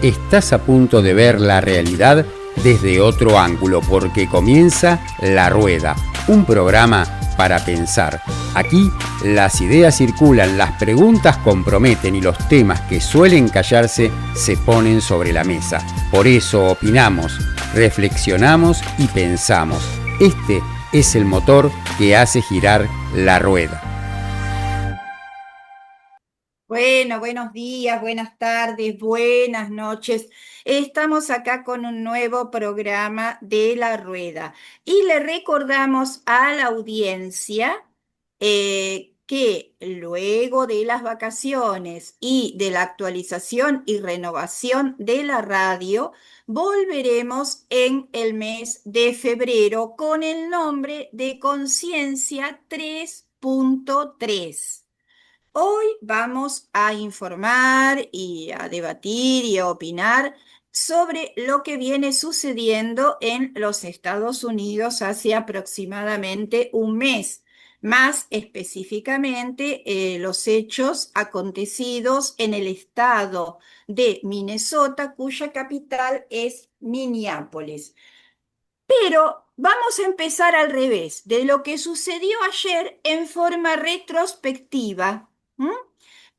Estás a punto de ver la realidad desde otro ángulo porque comienza La Rueda, un programa para pensar. Aquí las ideas circulan, las preguntas comprometen y los temas que suelen callarse se ponen sobre la mesa. Por eso opinamos, reflexionamos y pensamos. Este es el motor que hace girar la rueda. Bueno, buenos días, buenas tardes, buenas noches. Estamos acá con un nuevo programa de La Rueda y le recordamos a la audiencia que luego de las vacaciones y de la actualización y renovación de la radio, volveremos en el mes de febrero con el nombre de Conciencia 3.3. Hoy vamos a informar y a debatir y a opinar sobre lo que viene sucediendo en los Estados Unidos hace aproximadamente un mes, más específicamente los hechos acontecidos en el estado de Minnesota, cuya capital es Minneapolis. Pero vamos a empezar al revés, de lo que sucedió ayer en forma retrospectiva, ¿m?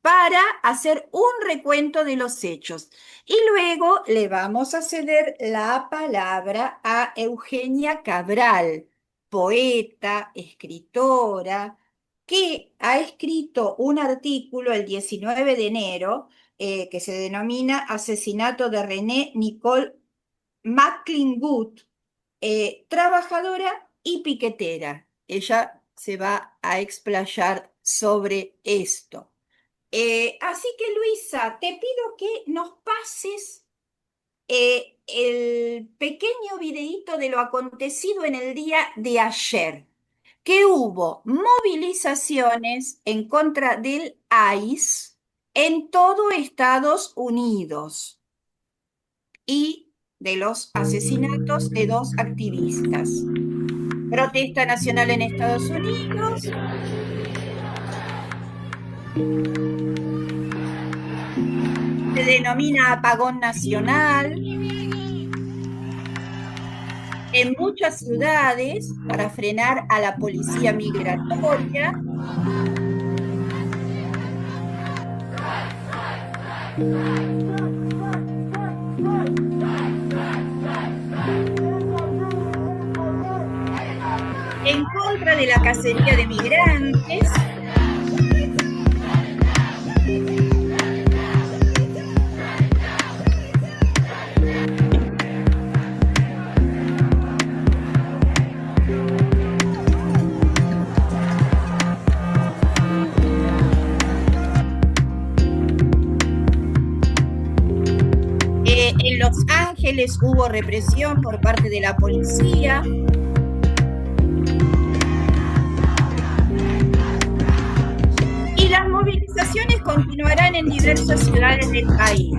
Para hacer un recuento de los hechos. Y luego le vamos a ceder la palabra a Eugenia Cabral, poeta, escritora, que ha escrito un artículo el 19 de enero que se denomina Asesinato de René Nicole McClingood, trabajadora y piquetera. Ella se va a explayar sobre esto. Así que Luisa, te pido que nos pases el pequeño videíto de lo acontecido en el día de ayer, que hubo movilizaciones en contra del ICE en todo Estados Unidos y de los asesinatos de dos activistas. Protesta nacional en Estados Unidos. Se denomina apagón nacional en muchas ciudades para frenar a la policía migratoria. En contra de la cacería de migrantes. En Los Ángeles hubo represión por parte de la policía. Y las movilizaciones continuarán en diversas ciudades del país.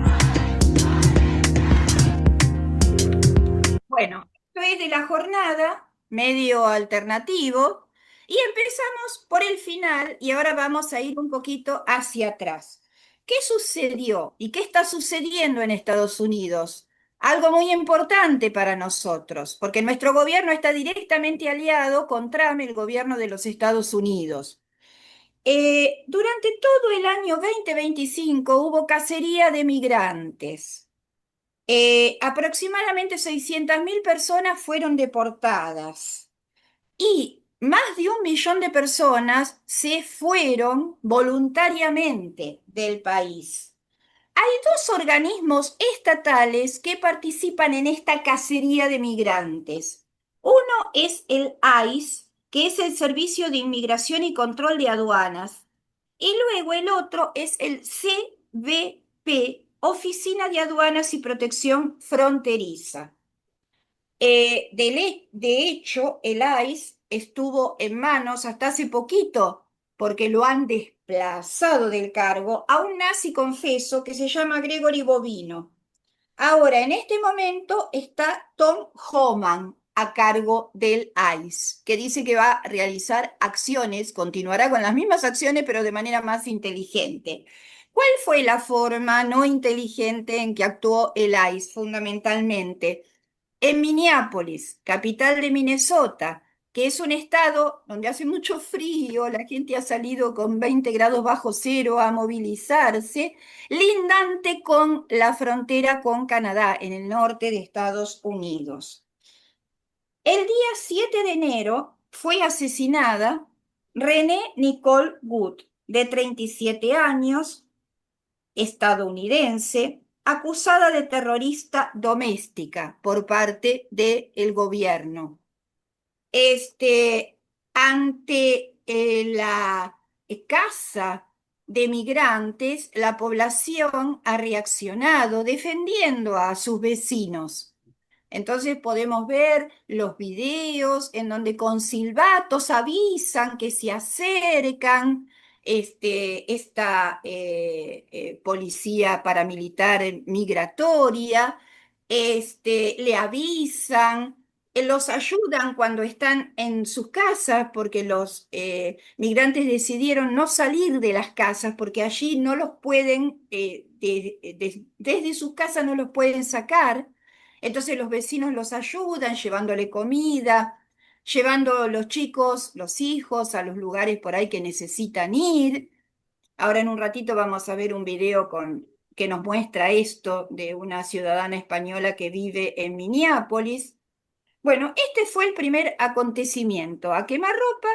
Bueno, esto es de la jornada, medio alternativo, y empezamos por el final y ahora vamos a ir un poquito hacia atrás. ¿Qué sucedió y qué está sucediendo en Estados Unidos? Algo muy importante para nosotros, porque nuestro gobierno está directamente aliado con Trump, el gobierno de los Estados Unidos. Durante todo el año 2025 hubo cacería de migrantes. Aproximadamente 600.000 personas fueron deportadas y más de 1 millón de personas se fueron voluntariamente del país. Hay dos organismos estatales que participan en esta cacería de migrantes. Uno es el ICE, que es el Servicio de Inmigración y Control de Aduanas, y luego el otro es el CBP, Oficina de Aduanas y Protección Fronteriza. De hecho, el ICE estuvo en manos hasta hace poquito, porque lo han desplazado del cargo a un nazi confeso que se llama Gregory Bovino. Ahora, en este momento está Tom Homan a cargo del ICE, que dice que va a realizar acciones, continuará con las mismas acciones, pero de manera más inteligente. ¿Cuál fue la forma no inteligente en que actuó el ICE fundamentalmente? En Minneapolis, capital de Minnesota, que es un estado donde hace mucho frío, la gente ha salido con 20 grados bajo cero a movilizarse, lindante con la frontera con Canadá, en el norte de Estados Unidos. El día 7 de enero fue asesinada Renee Nicole Wood, de 37 años, estadounidense, acusada de terrorista doméstica por parte del gobierno. Ante la casa de migrantes, la población ha reaccionado defendiendo a sus vecinos. Entonces podemos ver los videos en donde con silbatos avisan que se acercan esta policía paramilitar migratoria, le avisan, los ayudan cuando están en sus casas, porque los migrantes decidieron no salir de las casas, porque allí no los pueden, desde sus casas no los pueden sacar. Entonces los vecinos los ayudan llevándole comida, llevando los chicos, los hijos a los lugares por ahí que necesitan ir. Ahora en un ratito vamos a ver un video que nos muestra esto de una ciudadana española que vive en Minneapolis. Bueno, este fue el primer acontecimiento. A quemarropa,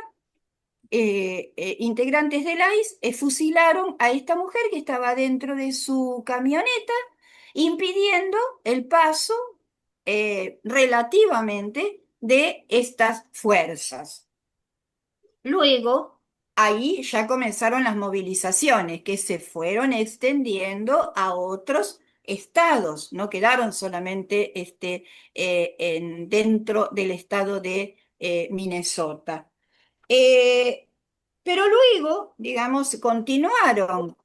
integrantes del ICE fusilaron a esta mujer que estaba dentro de su camioneta, impidiendo el paso relativamente de estas fuerzas. Luego, ahí ya comenzaron las movilizaciones que se fueron extendiendo a otros estados, no quedaron solamente dentro del estado de Minnesota. Pero luego, digamos, continuaron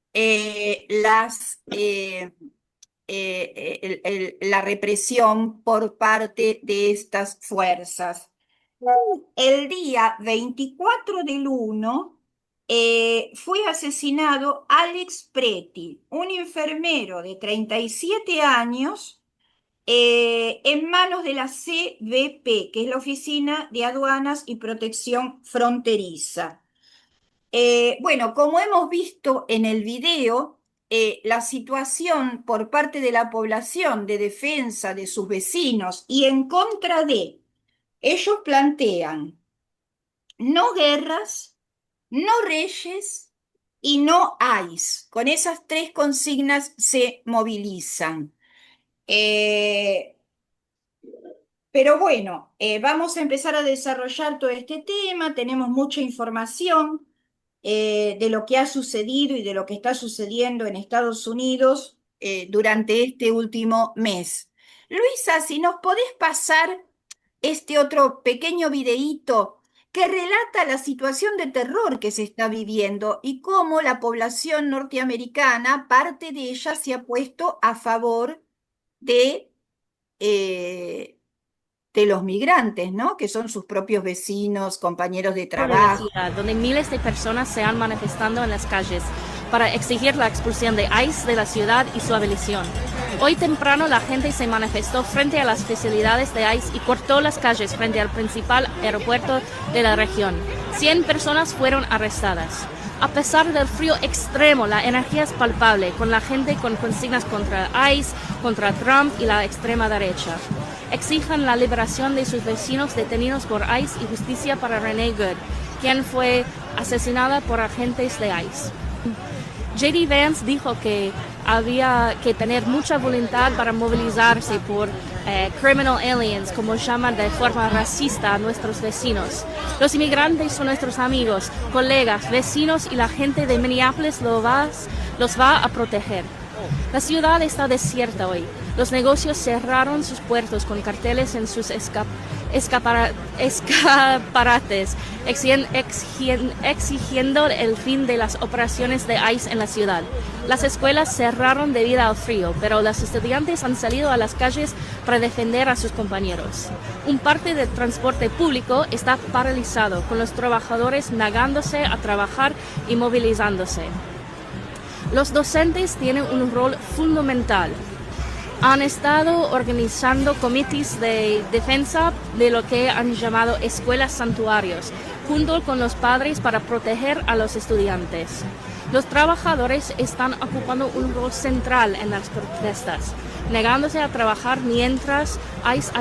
la represión por parte de estas fuerzas. El día 24 del 1 fue asesinado Alex Preti, un enfermero de 37 años, en manos de la CBP, que es la Oficina de Aduanas y Protección Fronteriza. Bueno, como hemos visto en el video, la situación por parte de la población de defensa de sus vecinos y en contra de, ellos plantean no guerras, no reyes y no ICE. Con esas tres consignas se movilizan. Pero bueno, vamos a empezar a desarrollar todo este tema. Tenemos mucha información de lo que ha sucedido y de lo que está sucediendo en Estados Unidos durante este último mes. Luisa, si nos podés pasar este otro pequeño videíto que relata la situación de terror que se está viviendo y cómo la población norteamericana, parte de ella, se ha puesto a favor de, eh, de los migrantes, ¿no? Que son sus propios vecinos, compañeros de de la trabajo. ciudad, donde miles de personas se han manifestado en las calles para exigir la expulsión de ICE de la ciudad y su abolición. Hoy temprano la gente se manifestó frente a las facilidades de ICE y cortó las calles frente al principal aeropuerto de la región. 100 personas fueron arrestadas. A pesar del frío extremo, la energía es palpable, con la gente con consignas contra ICE, contra Trump y la extrema derecha. Exijan la liberación de sus vecinos detenidos por ICE y justicia para Renee Good, quien fue asesinada por agentes de ICE. J.D. Vance dijo que había que tener mucha voluntad para movilizarse por criminal aliens, como llaman de forma racista a nuestros vecinos. Los inmigrantes son nuestros amigos, colegas, vecinos y la gente de Minneapolis los va a proteger. La ciudad está desierta hoy. Los negocios cerraron sus puertos con carteles en sus escaparates, exigiendo el fin de las operaciones de ICE en la ciudad. Las escuelas cerraron debido al frío, pero los estudiantes han salido a las calles para defender a sus compañeros. Un parte del transporte público está paralizado, con los trabajadores negándose a trabajar y movilizándose. Los docentes tienen un rol fundamental. Han estado organizando comités de defensa de lo que han llamado escuelas santuarios, junto con los padres para proteger a los estudiantes. Los trabajadores están ocupando un rol central en las protestas, negándose a trabajar mientras ICE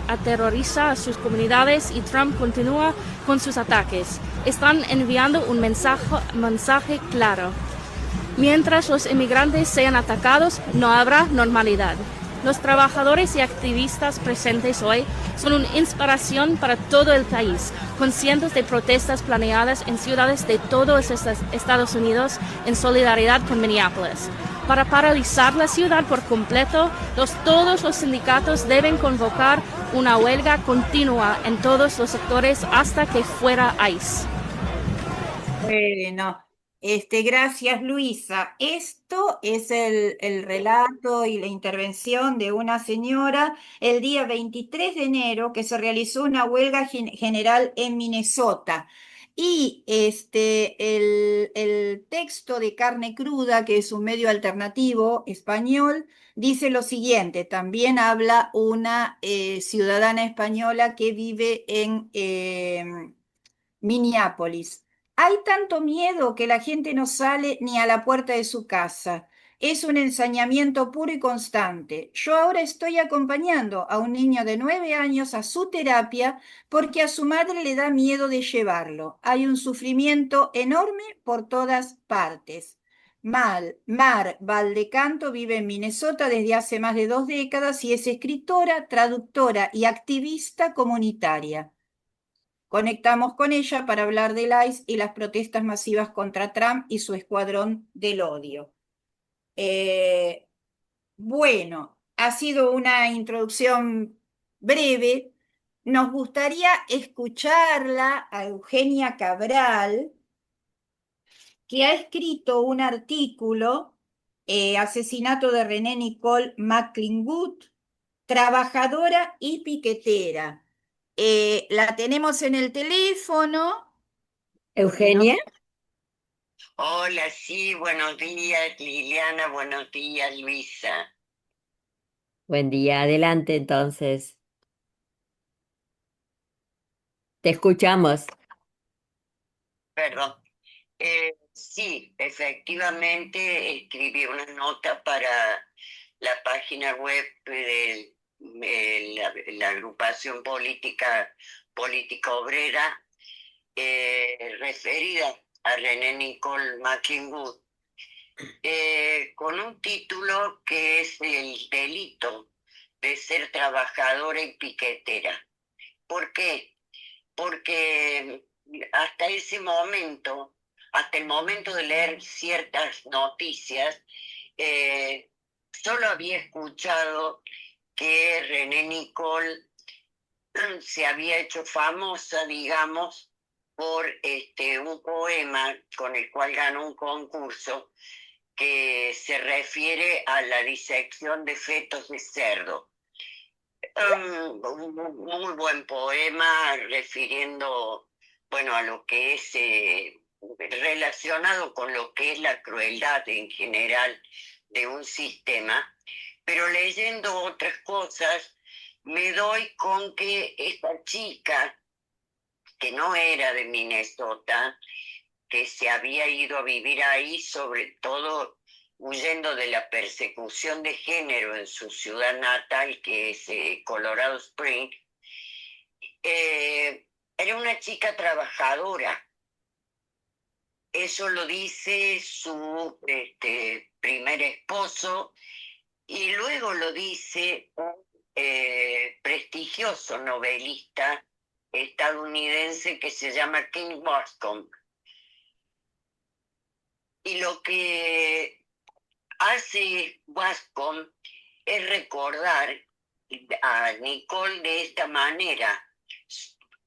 aterroriza a sus comunidades y Trump continúa con sus ataques. Están enviando un mensaje claro. Mientras los inmigrantes sean atacados, no habrá normalidad. Los trabajadores y activistas presentes hoy son una inspiración para todo el país, con cientos de protestas planeadas en ciudades de todos Estados Unidos en solidaridad con Minneapolis. Para paralizar la ciudad por completo, todos los sindicatos deben convocar una huelga continua en todos los sectores hasta que fuera ICE. Bueno, gracias Luisa. Esto es el relato y la intervención de una señora el día 23 de enero que se realizó una huelga general en Minnesota. Y el texto de Carne Cruda, que es un medio alternativo español, dice lo siguiente. También habla una ciudadana española que vive en Minneapolis. Hay tanto miedo que la gente no sale ni a la puerta de su casa. Es un ensañamiento puro y constante. Yo ahora estoy acompañando a un niño de 9 años a su terapia porque a su madre le da miedo de llevarlo. Hay un sufrimiento enorme por todas partes. Mar Valdecanto vive en Minnesota desde hace más de 2 décadas y es escritora, traductora y activista comunitaria. Conectamos con ella para hablar del ICE y las protestas masivas contra Trump y su escuadrón del odio. Bueno, ha sido una introducción breve. Nos gustaría escucharla a Eugenia Cabral, que ha escrito un artículo, Asesinato de René Nicole McClingwood, trabajadora y piquetera. La tenemos en el teléfono. Eugenia. Hola, sí, buenos días Liliana, buenos días Luisa. Buen día, adelante entonces. Te escuchamos. Perdón. Sí, efectivamente escribí una nota para la página web de la agrupación política obrera referida a René Nicole McClingwood, con un título que es el delito de ser trabajadora y piquetera. ¿Por qué? Porque hasta ese momento, hasta el momento de leer ciertas noticias, solo había escuchado que René Nicole se había hecho famosa, digamos, por un poema con el cual ganó un concurso que se refiere a la disección de fetos de cerdo. Un muy buen poema refiriendo, bueno, a lo que es relacionado con lo que es la crueldad en general de un sistema, pero leyendo otras cosas me doy con que esta chica, que no era de Minnesota, que se había ido a vivir ahí, sobre todo huyendo de la persecución de género en su ciudad natal, que es Colorado Springs, era una chica trabajadora. Eso lo dice su primer esposo y luego lo dice un prestigioso novelista estadounidense que se llama King Boscombe. Y lo que hace Boscombe es recordar a Nicole de esta manera,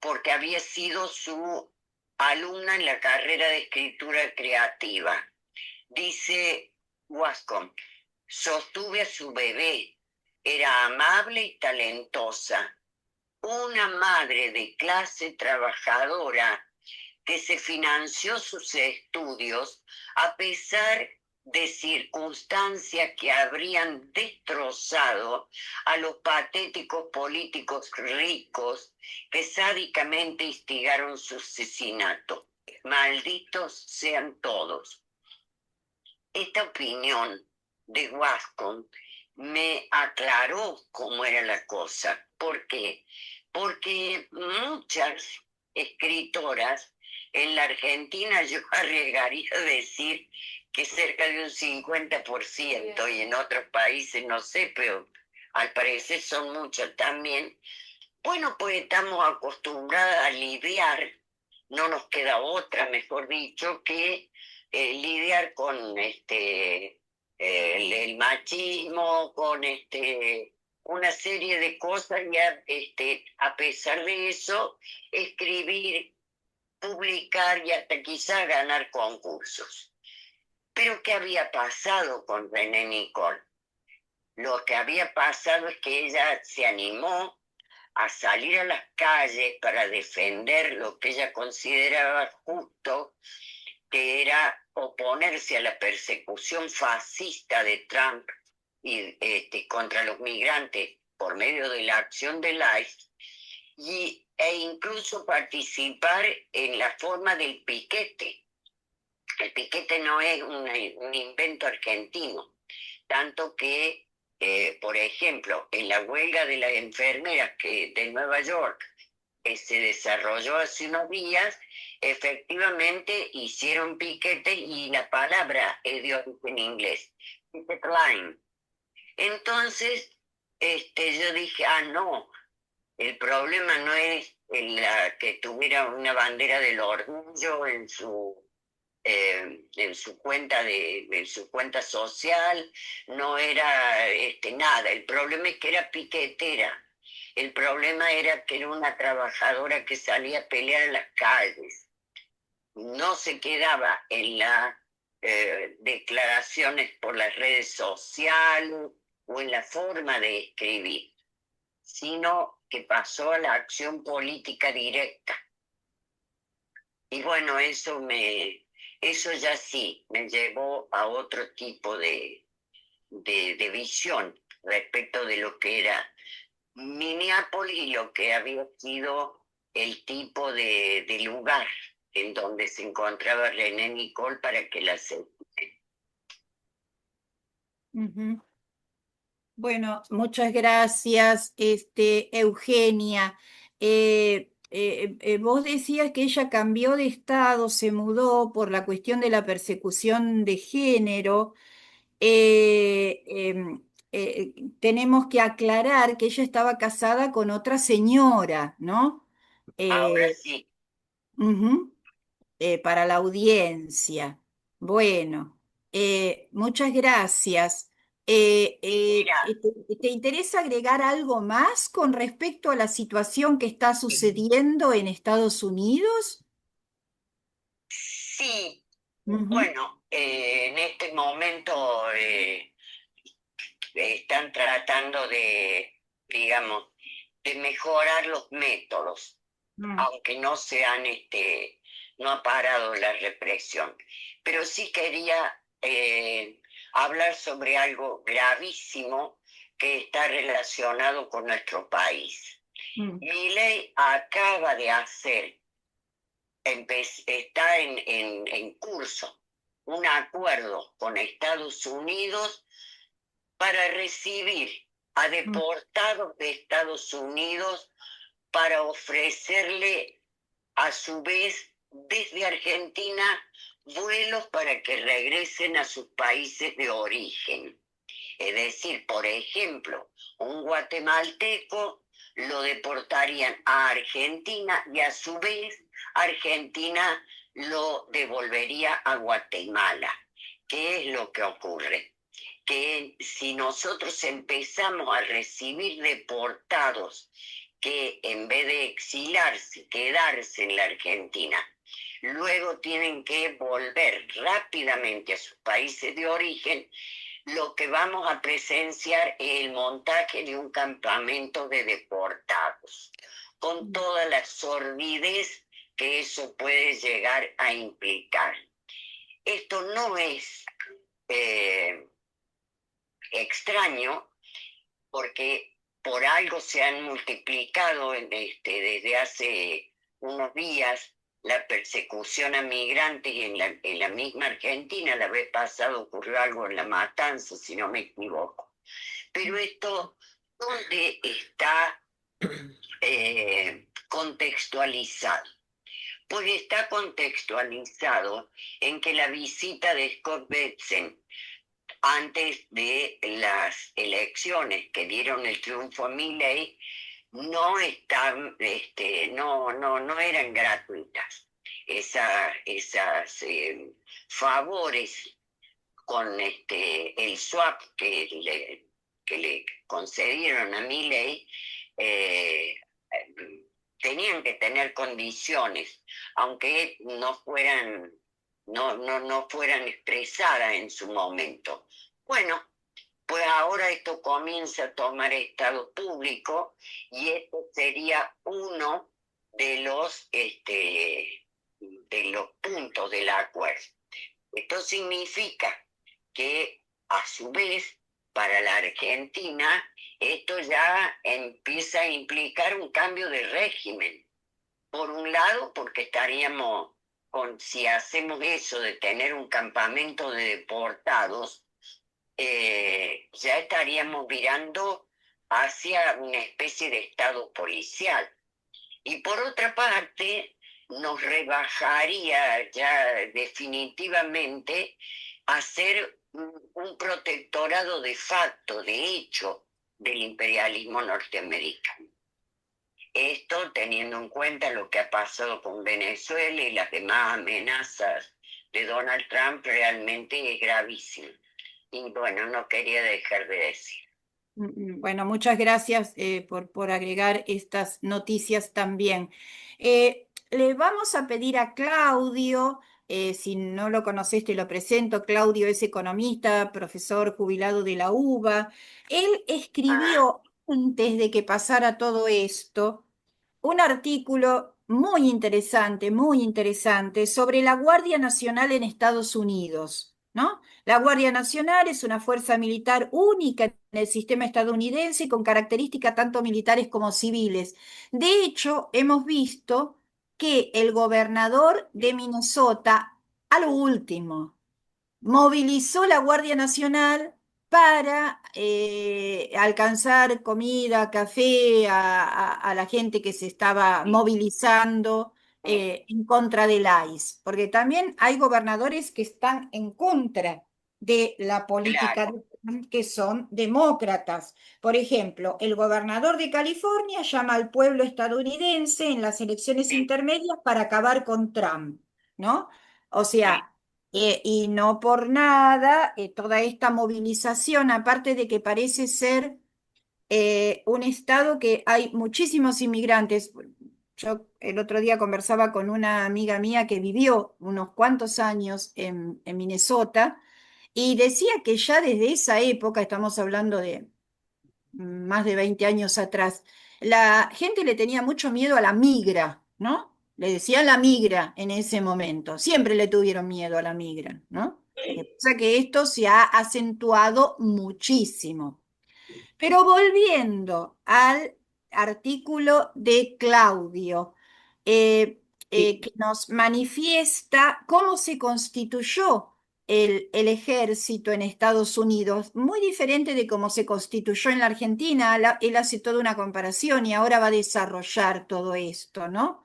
porque había sido su alumna en la carrera de escritura creativa. Dice Boscombe: sostuve a su bebé, era amable y talentosa, una madre de clase trabajadora que se financió sus estudios a pesar de circunstancias que habrían destrozado a los patéticos políticos ricos que sádicamente instigaron su asesinato. Malditos sean todos. Esta opinión de Wascom me aclaró cómo era la cosa. ¿Por qué? Porque muchas escritoras en la Argentina, yo arriesgaría a decir que cerca de un 50%, y en otros países no sé, pero al parecer son muchas también. Bueno, pues estamos acostumbradas a lidiar, no nos queda otra, mejor dicho, que lidiar con el machismo, con una serie de cosas, y a pesar de eso, escribir, publicar y hasta quizá ganar concursos. Pero ¿qué había pasado con René Nicole? Lo que había pasado es que ella se animó a salir a las calles para defender lo que ella consideraba justo, que era oponerse a la persecución fascista de Trump y contra los migrantes por medio de la acción del ICE, e incluso participar en la forma del piquete. El piquete no es un invento argentino, tanto que, por ejemplo, en la huelga de las enfermeras de Nueva York, que se desarrolló hace unos días, efectivamente hicieron piquete y la palabra es de origen inglés, picket line. Entonces, yo dije, no, el problema no es que tuviera una bandera del orgullo en su cuenta social, no era nada. El problema es que era piquetera. El problema era que era una trabajadora que salía a pelear en las calles. No se quedaba en las declaraciones por las redes sociales o en la forma de escribir, sino que pasó a la acción política directa. Y bueno, eso ya sí me llevó a otro tipo de visión respecto de lo que era Minneapolis y lo que había sido el tipo de lugar en donde se encontraba René Nicole para que la acepte. Ujú. Bueno, muchas gracias, Eugenia. Vos decías que ella cambió de estado, se mudó por la cuestión de la persecución de género. Eh, em, Tenemos que aclarar que ella estaba casada con otra señora, ¿no? Ahora Eh, sí, ujú, para la audiencia. Bueno, muchas gracias. mira, ¿Te interesa agregar algo más con respecto a la situación que está sucediendo en Estados Unidos? sí, Ujú, bueno, en este momento están tratando digamos, de mejorar los métodos, mm, aunque no ha parado la represión. Pero sí quería hablar sobre algo gravísimo que está relacionado con nuestro país. mm, Milei acaba de está en curso un acuerdo con Estados Unidos para recibir a mm, deportados de Estados Unidos para ofrecerle a su vez desde Argentina vuelos para que regresen a sus países de origen. Es decir, por ejemplo, un guatemalteco lo deportarían a Argentina y a su vez Argentina lo devolvería a Guatemala. ¿Qué es lo que ocurre? Que si nosotros empezamos a recibir deportados que en vez de exilarse, quedarse en la Argentina, luego tienen que volver rápidamente a sus países de origen, lo que vamos a presenciar es el montaje de un campamento de deportados, con toda la sordidez que eso puede llegar a implicar. Esto no es eh, extraño, porque por algo se han multiplicado desde hace unos días la persecución a migrantes y en la misma Argentina. La vez pasada ocurrió algo en La Matanza, si no me equivoco. Pero esto, ¿dónde está contextualizado? Pues está contextualizado en que la visita de Scott Bessent antes de las elecciones que dieron el triunfo a Milei no están, no eran gratuitas. Esas favores con el swap que le concedieron a Milei tenían que tener condiciones, aunque no fueran expresadas en su momento. Bueno, pues ahora esto comienza a tomar estado público y esto sería uno de los puntos del acuerdo. Esto significa que, a su vez, para la Argentina, esto ya empieza a implicar un cambio de régimen. Por un lado, porque estaríamos, si hacemos eso de tener un campamento de deportados, ya estaríamos virando hacia una especie de estado policial. Y por otra parte, nos rebajaría ya definitivamente a ser un protectorado de facto, de hecho, del imperialismo norteamericano. Esto teniendo en cuenta lo que ha pasado con Venezuela y las demás amenazas de Donald Trump, realmente es gravísimo. Y bueno, no quería dejar de decir. Bueno, muchas gracias por agregar estas noticias también. Le vamos a pedir a Claudio, si no lo conoces, te lo presento. Claudio es economista, profesor jubilado de la UBA. Él escribió, antes de que pasara todo esto, un artículo muy interesante sobre la Guardia Nacional en Estados Unidos, ¿no? La Guardia Nacional es una fuerza militar única en el sistema estadounidense con características tanto militares como civiles. De hecho, hemos visto que el gobernador de Minnesota, a lo último, movilizó la Guardia Nacional para alcanzar comida, café a la gente que se estaba movilizando en contra del ICE, porque también hay gobernadores que están en contra de la política Claro. de Trump, que son demócratas. Por ejemplo, el gobernador de California llama al pueblo estadounidense en las elecciones intermedias para acabar con Trump, ¿no? O sea, y no por nada, toda esta movilización, aparte de que parece ser un estado que hay muchísimos inmigrantes. Yo el otro día conversaba con una amiga mía que vivió unos cuantos años en Minnesota y decía que ya desde esa época, estamos hablando de más de 20 años atrás, la gente le tenía mucho miedo a la migra, ¿no? Le decían la migra en ese momento, siempre le tuvieron miedo a la migra, ¿no? Lo que pasa es que esto se ha acentuado muchísimo. Pero volviendo al artículo de Claudio, que nos manifiesta cómo se constituyó el ejército en Estados Unidos, muy diferente de cómo se constituyó en la Argentina. Él hace toda una comparación y ahora va a desarrollar todo esto, ¿no?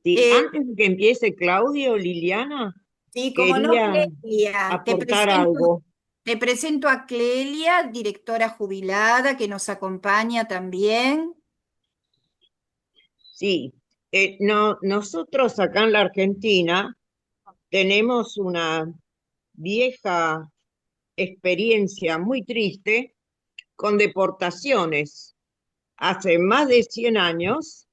Sí, Eh, antes de que empiece Claudio, Liliana, sí, como no, quería Clelia, aportar algo. te presento a Clelia, directora jubilada, que nos acompaña también. Sí, no, nosotros acá en la Argentina tenemos una vieja experiencia muy triste con deportaciones hace más de 100 años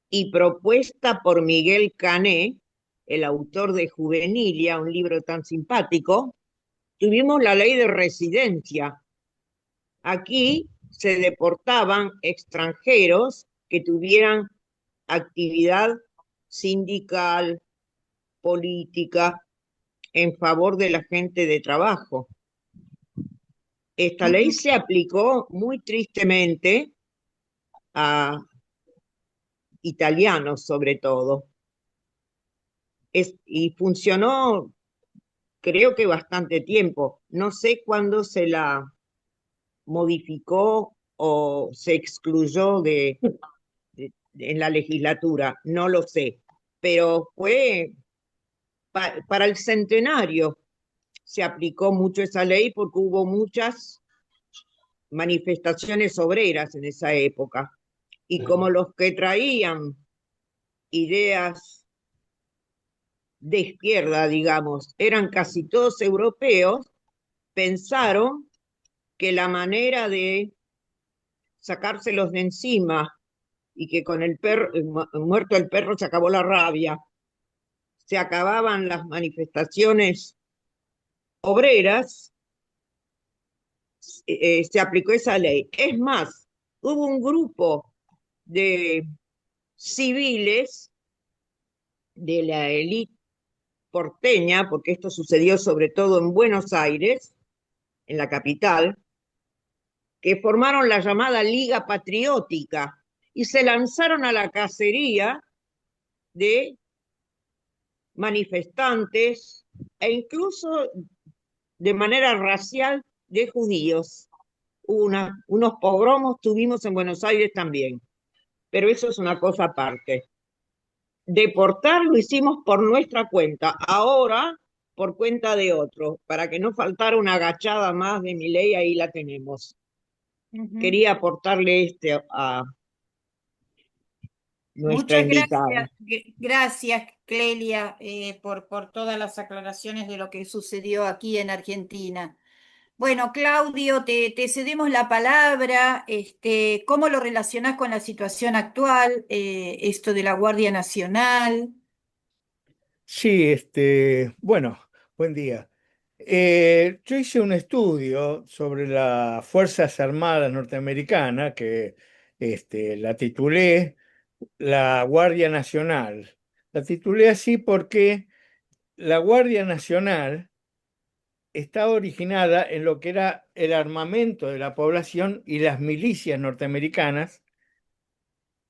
y propuesta por Miguel Cané, el autor de Juvenilia, un libro tan simpático. Tuvimos la ley de residencia. Aquí se deportaban extranjeros que tuvieran actividad sindical, política, en favor de la gente de trabajo. Esta ley Ujú. se aplicó muy tristemente a italianos sobre todo. Y funcionó creo que bastante tiempo. No sé cuándo se la modificó o se excluyó en la legislatura, no lo sé, pero fue para el centenario se aplicó mucho esa ley porque hubo muchas manifestaciones obreras en esa época. Y como los que traían ideas de izquierda, digamos, eran casi todos europeos, pensaron que la manera de sacárselos de encima y que con el perro, muerto el perro se acabó la rabia, se acababan las manifestaciones obreras, se aplicó esa ley. Es más, hubo un grupo de civiles de la élite porteña, porque esto sucedió sobre todo en Buenos Aires, en la capital, que formaron la llamada Liga Patriótica y se lanzaron a la cacería de manifestantes e incluso de manera racial de judíos. Unos pogromos tuvimos en Buenos Aires también, pero eso es una cosa aparte. Deportar lo hicimos por nuestra cuenta, ahora por cuenta de otro, para que no faltara una agachada más de mi ley, ahí la tenemos. Ujú. Quería aportarle a nuestra Muchas invitada. gracias, gracias Clelia, por todas las aclaraciones de lo que sucedió aquí en Argentina. Bueno, Claudio, te cedemos la palabra. ¿Cómo lo relacionás con la situación actual, esto de la Guardia Nacional? Sí, bueno, buen día. Yo hice un estudio sobre las Fuerzas Armadas norteamericanas que la titulé La Guardia Nacional. La titulé así porque la Guardia Nacional está originada en lo que era el armamento de la población y las milicias norteamericanas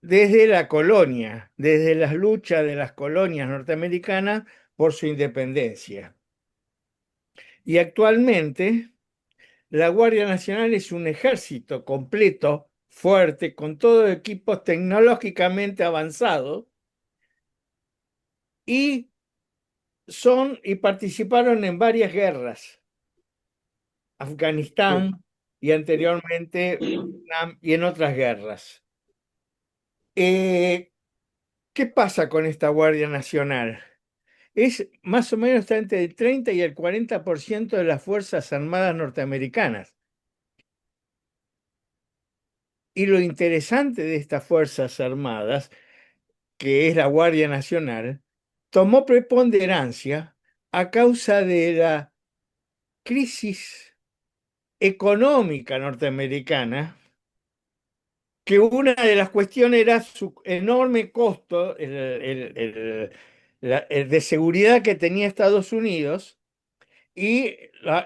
desde la colonia, desde las luchas de las colonias norteamericanas por su independencia. Y actualmente la Guardia Nacional es un ejército completo, fuerte, con todos equipos tecnológicamente avanzados y participaron en varias guerras, Afganistán y anteriormente Vietnam y en otras guerras. Eh, ¿Qué pasa con esta Guardia Nacional? Es más o menos está entre el 30 y el 40% de las Fuerzas Armadas norteamericanas. Y lo interesante de estas Fuerzas Armadas, que es la Guardia Nacional, tomó preponderancia a causa de la crisis económica norteamericana, que una de las cuestiones era su enorme costo el de seguridad que tenía Estados Unidos y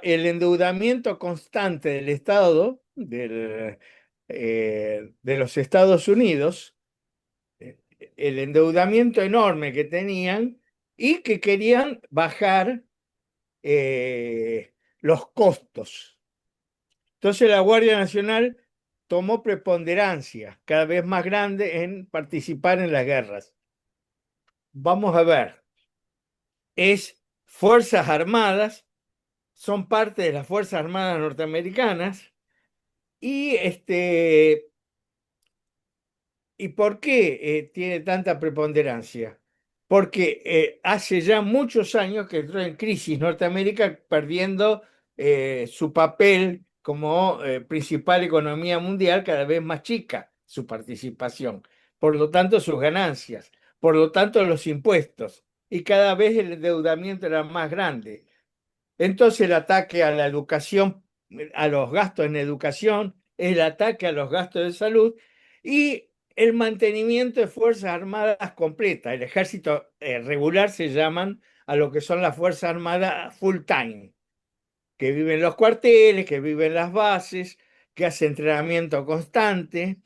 el endeudamiento constante del Estado, de los Estados Unidos, el endeudamiento enorme que tenían y que querían bajar los costos. Entonces la Guardia Nacional tomó preponderancia cada vez más grande en participar en las guerras. Vamos a ver, es Fuerzas Armadas, son parte de las Fuerzas Armadas norteamericanas y ¿y por qué tiene tanta preponderancia? Porque hace ya muchos años que entró en crisis Norteamérica, perdiendo su papel como principal economía mundial, cada vez más chica su participación, por lo tanto sus ganancias, por lo tanto los impuestos, y cada vez el endeudamiento era más grande. Entonces el ataque a la educación, a los gastos en educación, el ataque a los gastos de salud y el mantenimiento de Fuerzas Armadas completas. El ejército regular se llaman a lo que son las Fuerzas Armadas full time, que viven en los cuarteles, que viven en las bases, que hace entrenamiento constante.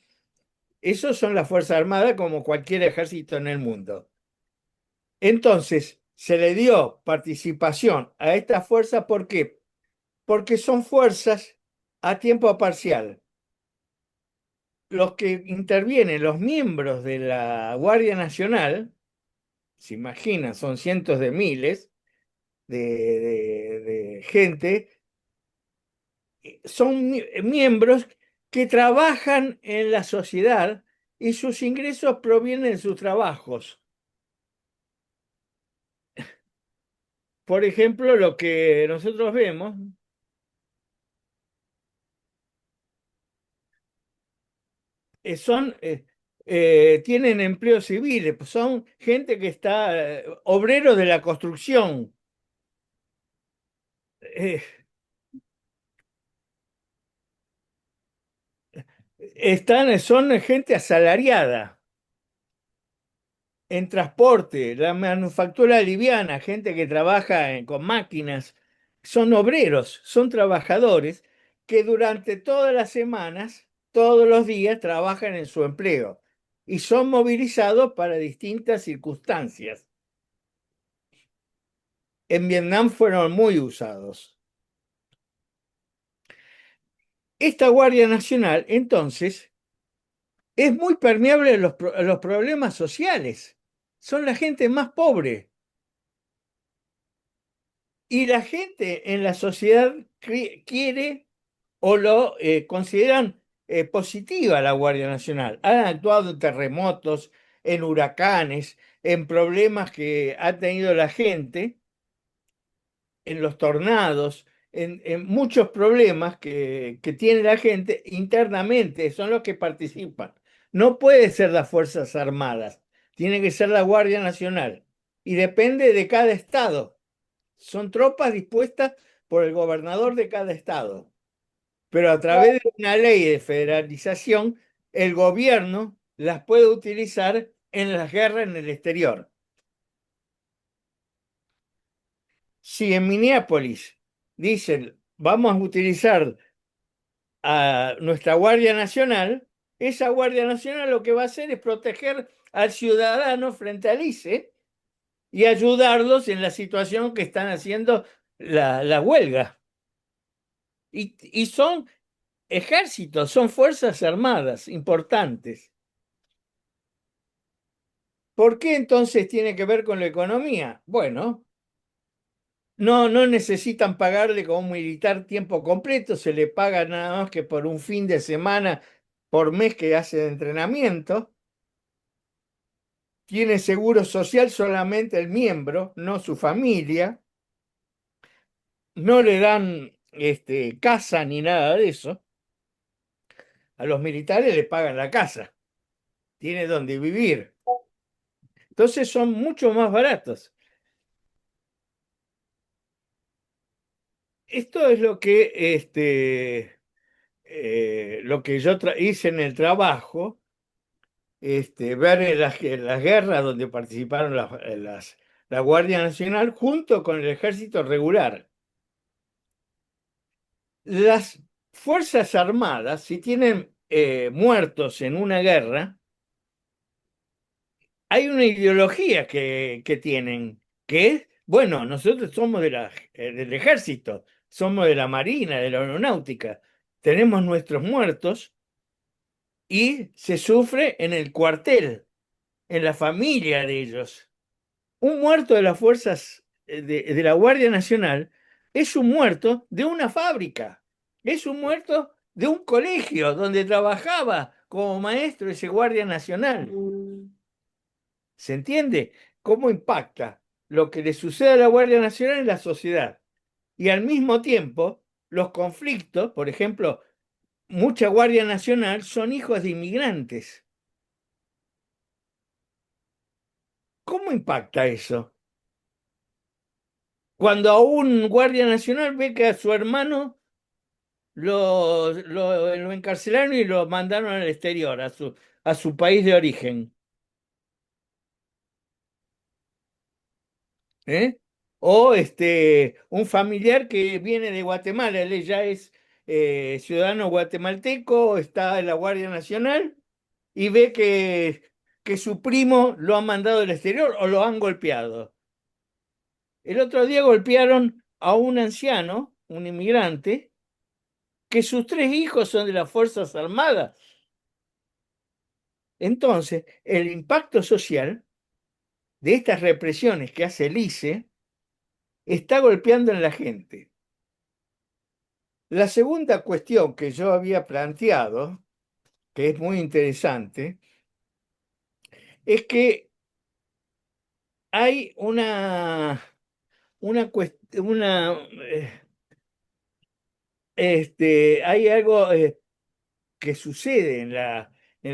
Esos son las Fuerzas Armadas como cualquier ejército en el mundo. Entonces, se le dio participación a estas fuerzas, ¿por qué? Porque son fuerzas a tiempo parcial. Los que intervienen, los miembros de la Guardia Nacional, se imaginan, son cientos de miles de gente, son miembros que trabajan en la sociedad y sus ingresos provienen de sus trabajos. Por ejemplo, lo que nosotros vemos tienen empleos civiles, pues son gente que está, obreros de la construcción. Eh, son gente asalariada en transporte, la manufactura liviana, gente que trabaja con máquinas, son obreros, son trabajadores que durante todas las semanas, todos los días, trabajan en su empleo y son movilizados para distintas circunstancias. En Vietnam fueron muy usados. Esta Guardia Nacional, entonces, es muy permeable a los problemas sociales. Son la gente más pobre. Y la gente en la sociedad quiere o lo consideran positiva la Guardia Nacional. Han actuado en terremotos, en huracanes, en problemas que ha tenido la gente, en los tornados, en muchos problemas que tiene la gente internamente, son los que participan. No puede ser las Fuerzas Armadas, tiene que ser la Guardia Nacional. Y depende de cada estado. Son tropas dispuestas por el gobernador de cada estado. Pero a través de una ley de federalización, el gobierno las puede utilizar en las guerras en el exterior. Si en Minneapolis dicen, vamos a utilizar a nuestra Guardia Nacional, esa Guardia Nacional lo que va a hacer es proteger al ciudadano frente al ICE y ayudarlos en la situación que están haciendo la huelga. Y son ejércitos, son fuerzas armadas importantes. ¿Por qué entonces tiene que ver con la economía? Bueno, no necesitan pagarle como un militar tiempo completo, se le paga nada más que por un fin de semana por mes que hace de entrenamiento. Tiene seguro social solamente el miembro, no su familia. No le dan casa ni nada de eso. A los militares le pagan la casa, tiene donde vivir. Entonces son mucho más baratos. Esto es lo que yo hice en el trabajo, ver en las guerras donde participaron la Guardia Nacional junto con el ejército regular. Las Fuerzas Armadas, si tienen muertos en una guerra, hay una ideología que tienen, que es, bueno, nosotros somos del ejército, somos de la marina, de la aeronáutica, tenemos nuestros muertos y se sufre en el cuartel, en la familia de ellos. Un muerto de las fuerzas de la Guardia Nacional es un muerto de una fábrica, es un muerto de un colegio donde trabajaba como maestro ese Guardia Nacional. ¿Se entiende cómo impacta lo que le sucede a la Guardia Nacional en la sociedad? Y al mismo tiempo, los conflictos, por ejemplo, mucha Guardia Nacional son hijos de inmigrantes. ¿Cómo impacta eso? Cuando a un Guardia Nacional ve que a su hermano lo encarcelaron y lo mandaron al exterior, a su país de origen. ¿Eh? O un familiar que viene de Guatemala, él ya es ciudadano guatemalteco, está en la Guardia Nacional y ve que su primo lo han mandado al exterior o lo han golpeado. El otro día golpearon a un anciano, un inmigrante, que sus 3 hijos son de las Fuerzas Armadas. Entonces, el impacto social de estas represiones que hace el ICE está golpeando en la gente. La segunda cuestión que yo había planteado, que es muy interesante, es que hay hay algo que sucede en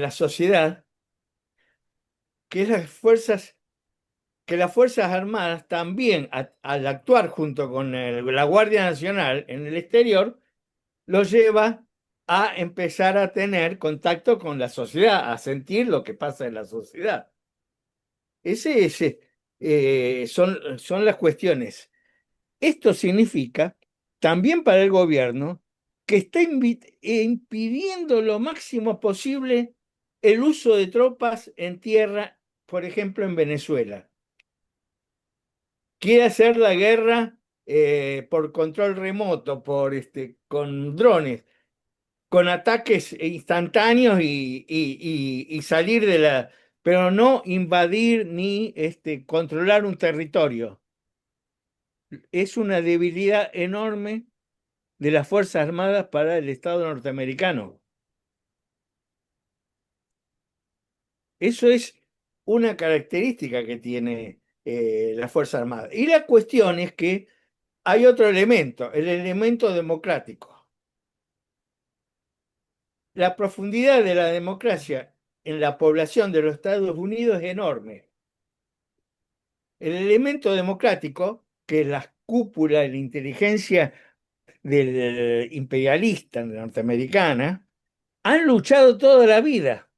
la sociedad, que es que las Fuerzas Armadas también, al actuar junto con la Guardia Nacional en el exterior, los lleva a empezar a tener contacto con la sociedad, a sentir lo que pasa en la sociedad. Son las cuestiones. Esto significa también para el gobierno que está impidiendo lo máximo posible el uso de tropas en tierra, por ejemplo, en Venezuela. Quiere hacer la guerra por control remoto, con drones, con ataques instantáneos y salir pero no invadir ni controlar un territorio. Es una debilidad enorme de las Fuerzas Armadas para el Estado norteamericano. Eso es una característica que tiene las Fuerzas Armadas. Y la cuestión es que hay otro elemento, el elemento democrático. La profundidad de la democracia en la población de los Estados Unidos es enorme. El elemento democrático, que es la cúpula de la inteligencia del imperialista norteamericana, han luchado toda la vida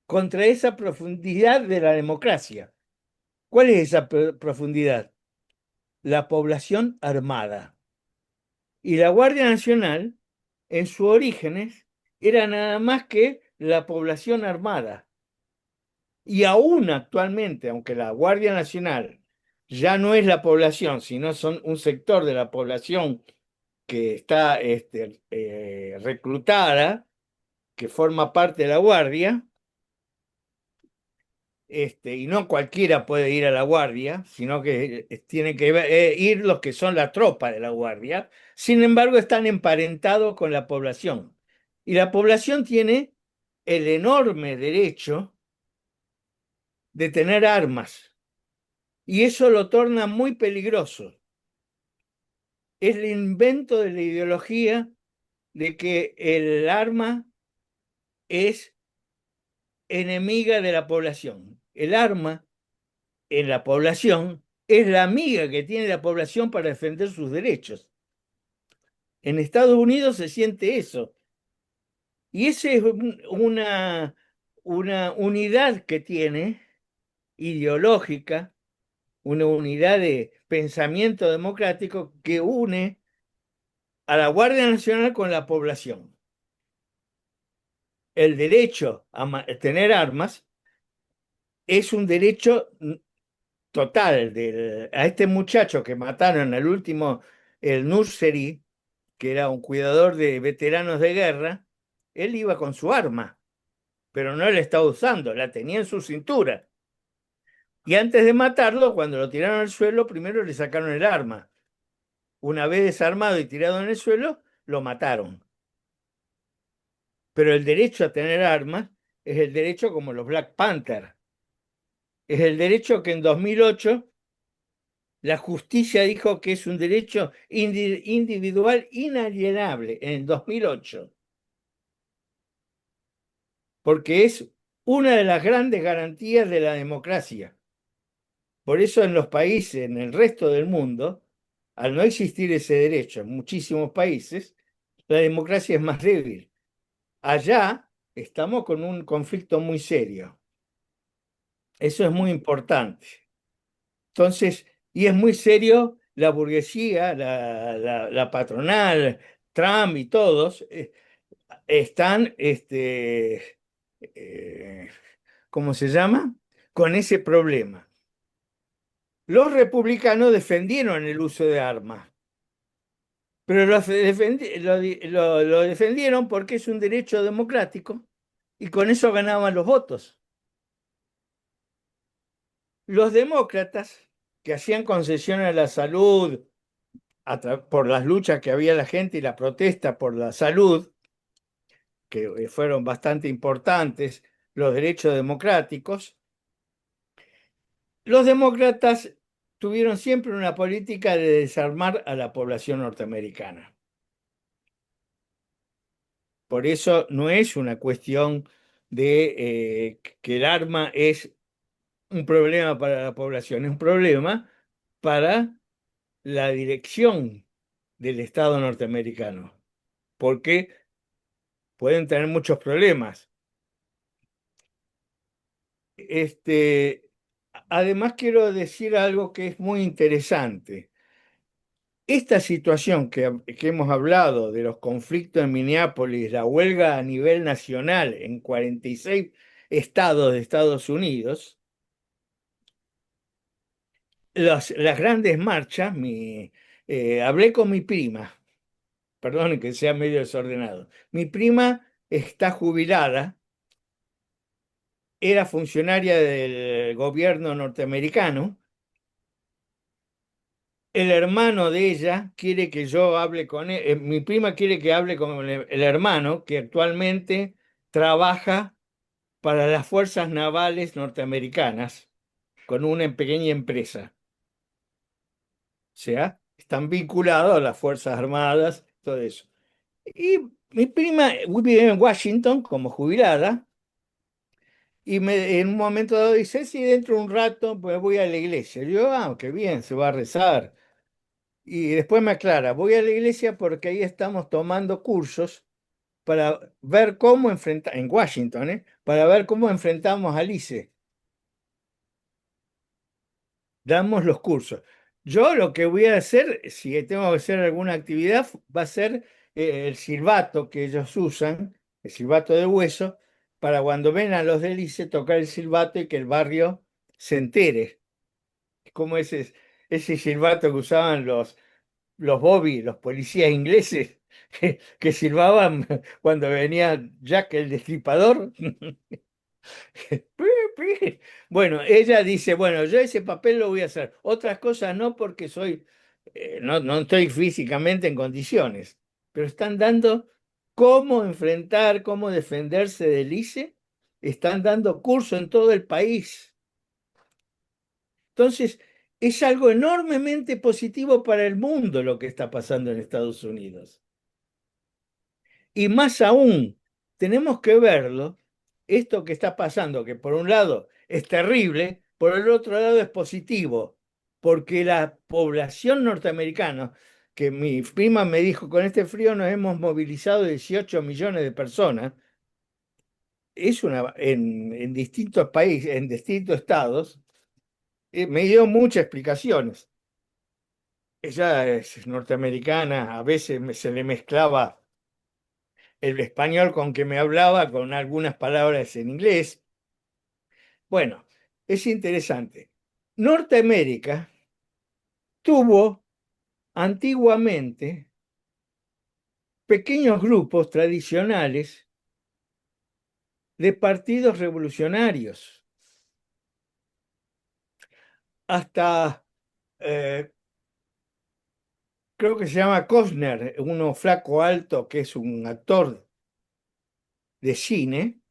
contra esa profundidad de la democracia. ¿Cuál es esa profundidad? La población armada. Y la Guardia Nacional, en sus orígenes, era nada más que la población armada. Y aún actualmente, aunque la Guardia Nacional ya no es la población, sino son un sector de la población que está reclutada, que forma parte de la Guardia, y no cualquiera puede ir a la Guardia, sino que tienen que ir los que son la tropa de la Guardia. Sin embargo, están emparentados con la población. Y la población tiene el enorme derecho de tener armas. Y eso lo torna muy peligroso. Es el invento de la ideología de que el arma es enemiga de la población. El arma en la población es la amiga que tiene la población para defender sus derechos. En Estados Unidos se siente eso. Y esa es una unidad que tiene ideológica, una unidad de pensamiento democrático que une a la Guardia Nacional con la población. El derecho a tener armas es un derecho total. A este muchacho que mataron al último, el Nursery, que era un cuidador de veteranos de guerra, él iba con su arma, pero no la estaba usando, la tenía en su cintura. Y antes de matarlo, cuando lo tiraron al suelo, primero le sacaron el arma. Una vez desarmado y tirado en el suelo, lo mataron. Pero el derecho a tener armas es el derecho como los Black Panther. Es el derecho que en 2008 la justicia dijo que es un derecho individual inalienable en el 2008. Porque es una de las grandes garantías de la democracia. Por eso en los países, en el resto del mundo, al no existir ese derecho en muchísimos países, la democracia es más débil. Allá estamos con un conflicto muy serio. Eso es muy importante. Entonces, Y es muy serio la burguesía, la patronal, Trump y todos están, ¿cómo se llama? Con ese problema. Los republicanos defendieron el uso de armas, pero lo defendieron porque es un derecho democrático y con eso ganaban los votos. Los demócratas, que hacían concesión a la salud por las luchas que había la gente y la protesta por la salud, que fueron bastante importantes, los derechos democráticos, los demócratas tuvieron siempre una política de desarmar a la población norteamericana. Por eso no es una cuestión de que el arma es un problema para la población, es un problema para la dirección del Estado norteamericano, porque pueden tener muchos problemas. Además, quiero decir algo que es muy interesante. Esta situación que hemos hablado de los conflictos en Minneapolis, la huelga a nivel nacional en 46 estados de Estados Unidos, las grandes marchas, hablé con mi prima, perdón que sea medio desordenado, mi prima está jubilada, era funcionaria del gobierno norteamericano. El hermano de ella quiere que yo hable con él, mi prima quiere que hable con el hermano que actualmente trabaja para las fuerzas navales norteamericanas con una pequeña empresa. O sea, están vinculados a las Fuerzas Armadas, todo eso. Y mi prima vive en Washington como jubilada y en un momento dado dice, sí, dentro de un rato pues voy a la iglesia. Yo, qué bien, se va a rezar. Y después me aclara, voy a la iglesia porque ahí estamos tomando cursos para ver cómo enfrentar, en Washington, para ver cómo enfrentamos al ICE. Damos los cursos. Yo lo que voy a hacer, si tengo que hacer alguna actividad, va a ser el silbato que ellos usan, el silbato de hueso, para cuando ven a los del ICE tocar el silbato y que el barrio se entere. Como ese silbato que usaban los bobby, los policías ingleses, que silbaban cuando venía Jack el Destripador. Bueno, ella dice, bueno, yo ese papel lo voy a hacer. Otras cosas no porque no estoy físicamente en condiciones, pero están dando cómo enfrentar, cómo defenderse del ICE, están dando curso en todo el país. Entonces, es algo enormemente positivo para el mundo lo que está pasando en Estados Unidos. Y más aún, tenemos que verlo, esto que está pasando, que por un lado es terrible, por el otro lado es positivo, porque la población norteamericana, que mi prima me dijo, con este frío nos hemos movilizado 18 millones de personas, en distintos países, en distintos estados, me dio muchas explicaciones. Ella es norteamericana, a veces se le mezclaba el español con que me hablaba con algunas palabras en inglés. Bueno, es interesante. Norteamérica tuvo antiguamente pequeños grupos tradicionales de partidos revolucionarios. Hasta, creo que se llama Costner, uno flaco alto que es un actor de cine,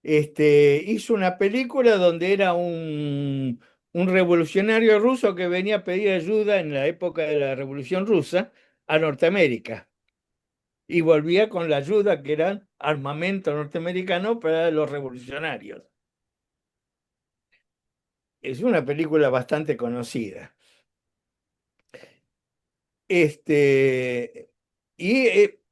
hizo una película donde era un revolucionario ruso que venía a pedir ayuda en la época de la Revolución Rusa a Norteamérica y volvía con la ayuda que era armamento norteamericano para los revolucionarios. Es una película bastante conocida. Y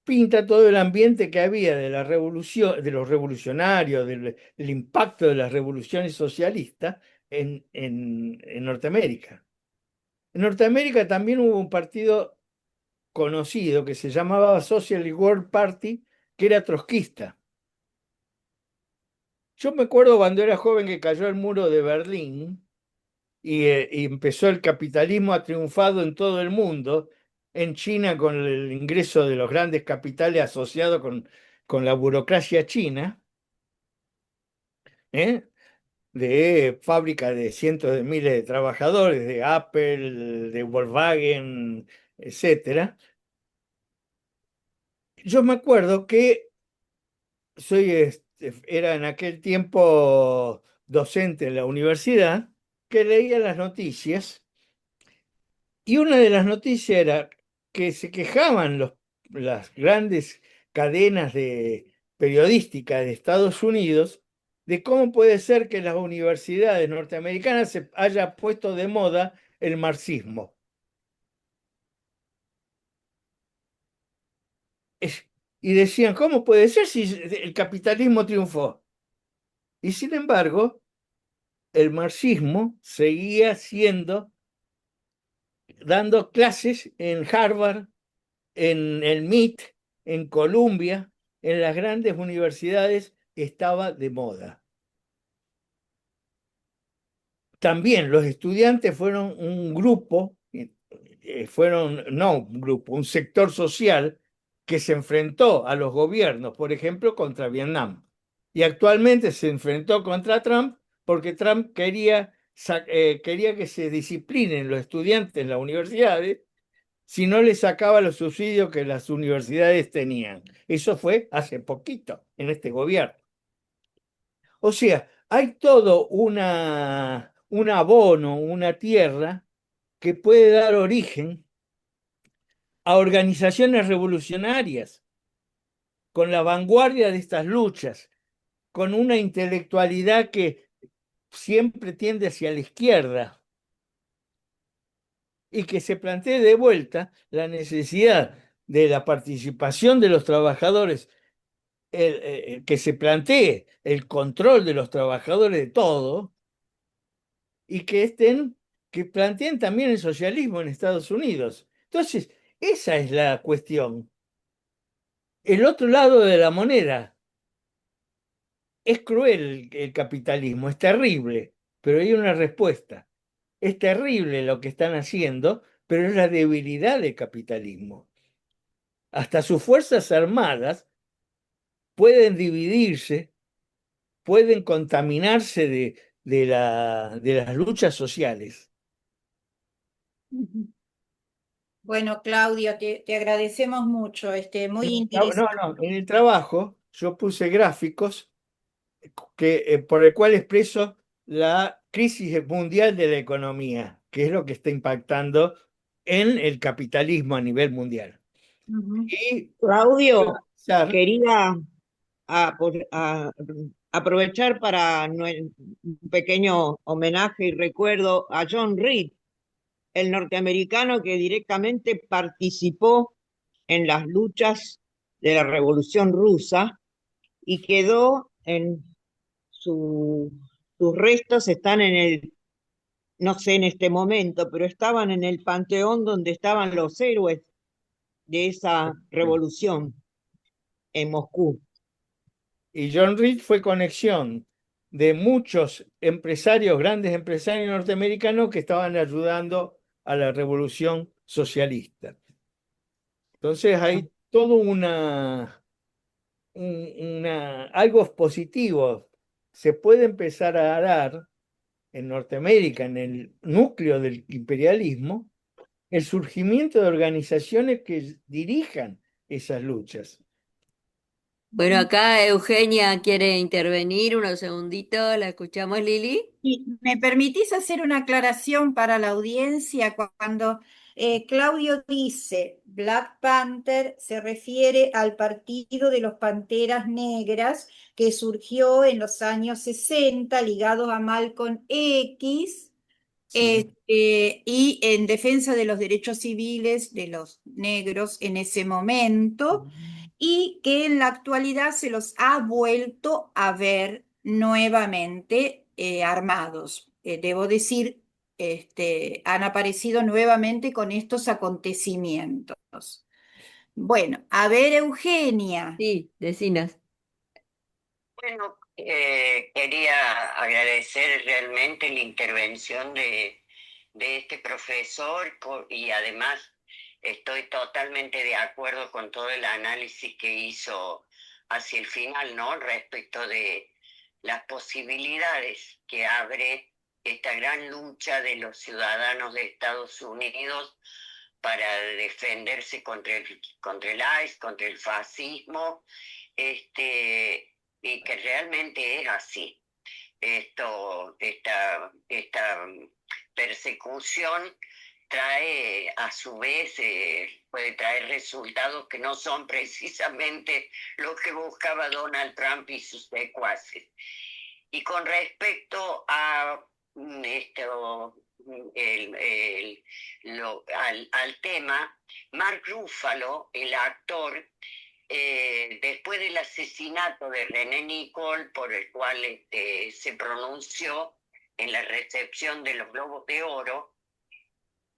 pinta todo el ambiente que había de la revolución, de los revolucionarios, del impacto de las revoluciones socialistas en Norteamérica. En Norteamérica también hubo un partido conocido que se llamaba Socialist World Party, que era trotskista. Yo me acuerdo cuando era joven que cayó el muro de Berlín y empezó el capitalismo a triunfado en todo el mundo, en China con el ingreso de los grandes capitales asociados con la burocracia china, ¿eh? De fábrica de cientos de miles de trabajadores, de Apple, de Volkswagen, etcétera. Yo me acuerdo que era en aquel tiempo docente en la universidad, que leía las noticias, y una de las noticias era que se quejaban las grandes cadenas periodísticas de Estados Unidos de cómo puede ser que en las universidades norteamericanas se haya puesto de moda el marxismo. Y decían, ¿cómo puede ser si el capitalismo triunfó? Y sin embargo, el marxismo seguía dando clases en Harvard, en el MIT, en Columbia, en las grandes universidades, estaba de moda. También los estudiantes fueron un grupo, un sector social que se enfrentó a los gobiernos, por ejemplo, contra Vietnam. Y actualmente se enfrentó contra Trump porque Trump quería que se disciplinen los estudiantes en las universidades si no les sacaba los subsidios que las universidades tenían. Eso fue hace poquito, en este gobierno. O sea, hay todo un abono, una tierra que puede dar origen a organizaciones revolucionarias con la vanguardia de estas luchas, con una intelectualidad que siempre tiende hacia la izquierda y que se plantee de vuelta la necesidad de la participación de los trabajadores, que se plantee el control de los trabajadores de todo y que planteen también el socialismo en Estados Unidos. Entonces, esa es la cuestión. El otro lado de la moneda. Es cruel el capitalismo, es terrible, pero hay una respuesta. Es terrible lo que están haciendo, pero es la debilidad del capitalismo. Hasta sus fuerzas armadas pueden dividirse, pueden contaminarse de las luchas sociales. Bueno, Claudio, te agradecemos mucho, muy No, interesante. en el trabajo yo puse gráficos por el cual expreso la crisis mundial de la economía, que es lo que está impactando en el capitalismo a nivel mundial. Y Claudio, analizar- quería aprovechar para un pequeño homenaje y recuerdo a John Reed, el norteamericano que directamente participó en las luchas de la Revolución Rusa y quedó sus restos están no sé en este momento, pero estaban en el panteón donde estaban los héroes de esa revolución en Moscú. y John Reed fue conexión de muchos empresarios, grandes empresarios norteamericanos que estaban ayudando a la revolución socialista. Entonces hay todo algo positivo. Se puede empezar a dar en Norteamérica, en el núcleo del imperialismo, el surgimiento de organizaciones que dirijan esas luchas. Bueno, acá Eugenia quiere intervenir unos segunditos. ¿La escuchamos, Lili? Y ¿me permitís hacer una aclaración para la audiencia? Cuando Claudio dice Black Panther, se refiere al partido de los Panteras Negras que surgió en los años 60, ligados a Malcolm X, Sí. y en defensa de los derechos civiles de los negros en ese momento, y que en la actualidad se los ha vuelto a ver nuevamente armados. debo decir, han aparecido nuevamente con estos acontecimientos. Bueno, a ver, Eugenia. Sí, decinas. Bueno, quería agradecer realmente la intervención de este profesor y además estoy totalmente de acuerdo con todo el análisis que hizo hacia el final, ¿no? Respecto de las posibilidades que abre esta gran lucha de los ciudadanos de Estados Unidos para defenderse contra el ICE, contra el fascismo, y que realmente es así. Esta persecución trae a su vez, puede traer resultados que no son precisamente los que buscaba Donald Trump y sus secuaces. Y con respecto a esto, al tema, Mark Ruffalo, el actor, después del asesinato de René Nicole, por el cual se pronunció en la recepción de los Globos de Oro,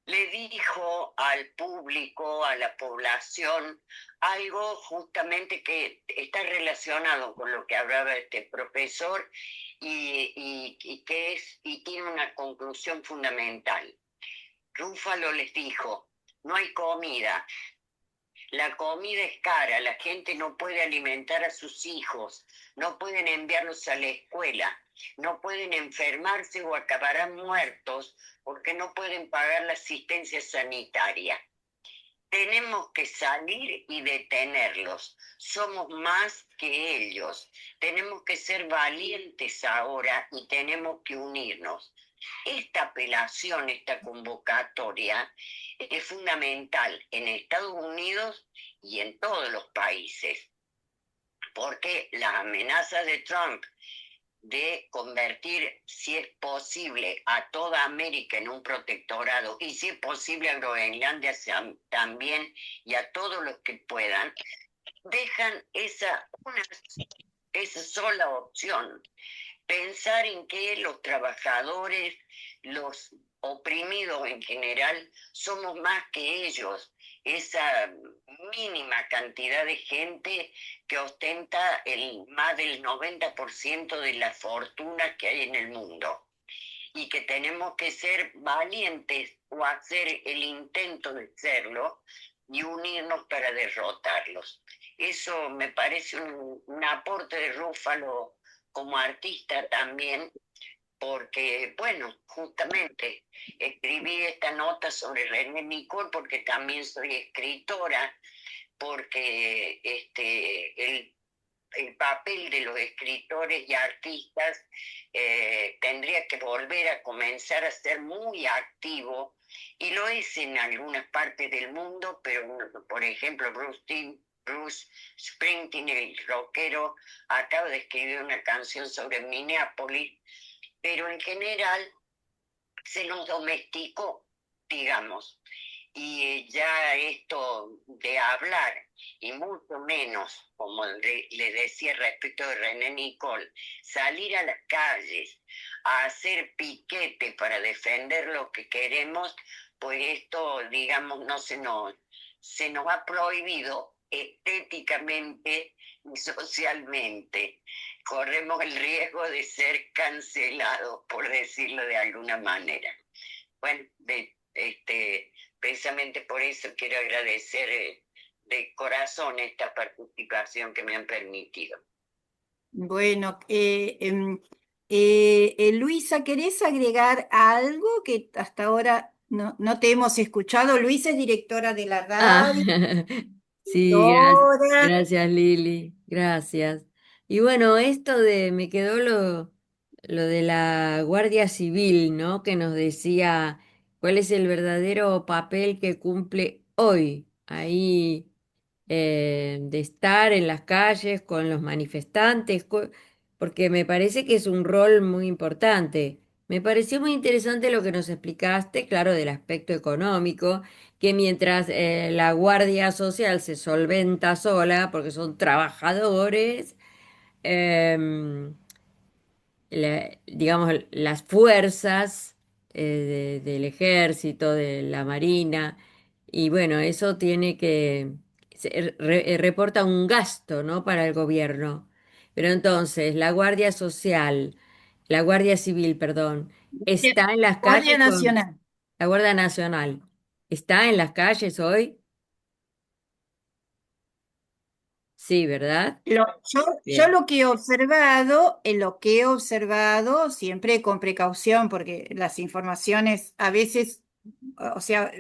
le dijo al público, a la población, algo justamente que está relacionado con lo que hablaba este profesor y tiene una conclusión fundamental. Rúfalo les dijo, no hay comida, la comida es cara, la gente no puede alimentar a sus hijos, no pueden enviarlos a la escuela, no pueden enfermarse o acabarán muertos porque no pueden pagar la asistencia sanitaria. Tenemos que salir y detenerlos. Somos más que ellos. Tenemos que ser valientes ahora y tenemos que unirnos. Esta apelación, esta convocatoria es fundamental en Estados Unidos y en todos los países, porque las amenazas de Trump de convertir, si es posible, a toda América en un protectorado y si es posible a Groenlandia también y a todos los que puedan, dejan esa sola opción. Pensar en que los trabajadores, los oprimidos en general, somos más que ellos, esa mínima cantidad de gente que ostenta más del 90% de la fortuna que hay en el mundo y que tenemos que ser valientes o hacer el intento de serlo y unirnos para derrotarlos. Eso me parece un aporte de Rúfalo como artista también, porque, bueno, justamente escribí esta nota sobre René Nicole porque también soy escritora, porque el papel de los escritores y artistas tendría que volver a comenzar a ser muy activo, y lo es en algunas partes del mundo, pero por ejemplo Bruce Springsteen, el rockero, acaba de escribir una canción sobre Minneapolis, pero en general se nos domesticó, digamos, y ya esto de hablar, y mucho menos, como le decía respecto de René Nicole, salir a las calles a hacer piquete para defender lo que queremos, pues esto, digamos, no se nos ha prohibido estéticamente y socialmente. Corremos el riesgo de ser cancelados, por decirlo de alguna manera. Bueno, precisamente por eso quiero agradecer de corazón esta participación que me han permitido. Bueno, Luisa, ¿querés agregar algo que hasta ahora no te hemos escuchado? Luisa es directora de la Ah, radio, sí, ahora. gracias Lili, gracias. Y bueno, me quedó lo de la Guardia Civil, ¿no? Que nos decía cuál es el verdadero papel que cumple hoy ahí, de estar en las calles con los manifestantes, porque me parece que es un rol muy importante. Me pareció muy interesante lo que nos explicaste, claro, del aspecto económico, que mientras la Guardia Social se solventa sola, porque son trabajadores, em, digamos, las fuerzas del ejército, de la marina, y bueno, eso tiene que, reporta un gasto, ¿no? Para el gobierno. Pero entonces, la Guardia Civil, perdón, está en las Guardia calles con Nacional. la Guardia Nacional. ¿Está en las calles hoy? Sí, ¿verdad? Yo Bien, lo que he observado, lo que he observado, siempre con precaución, porque las informaciones a veces, o sea,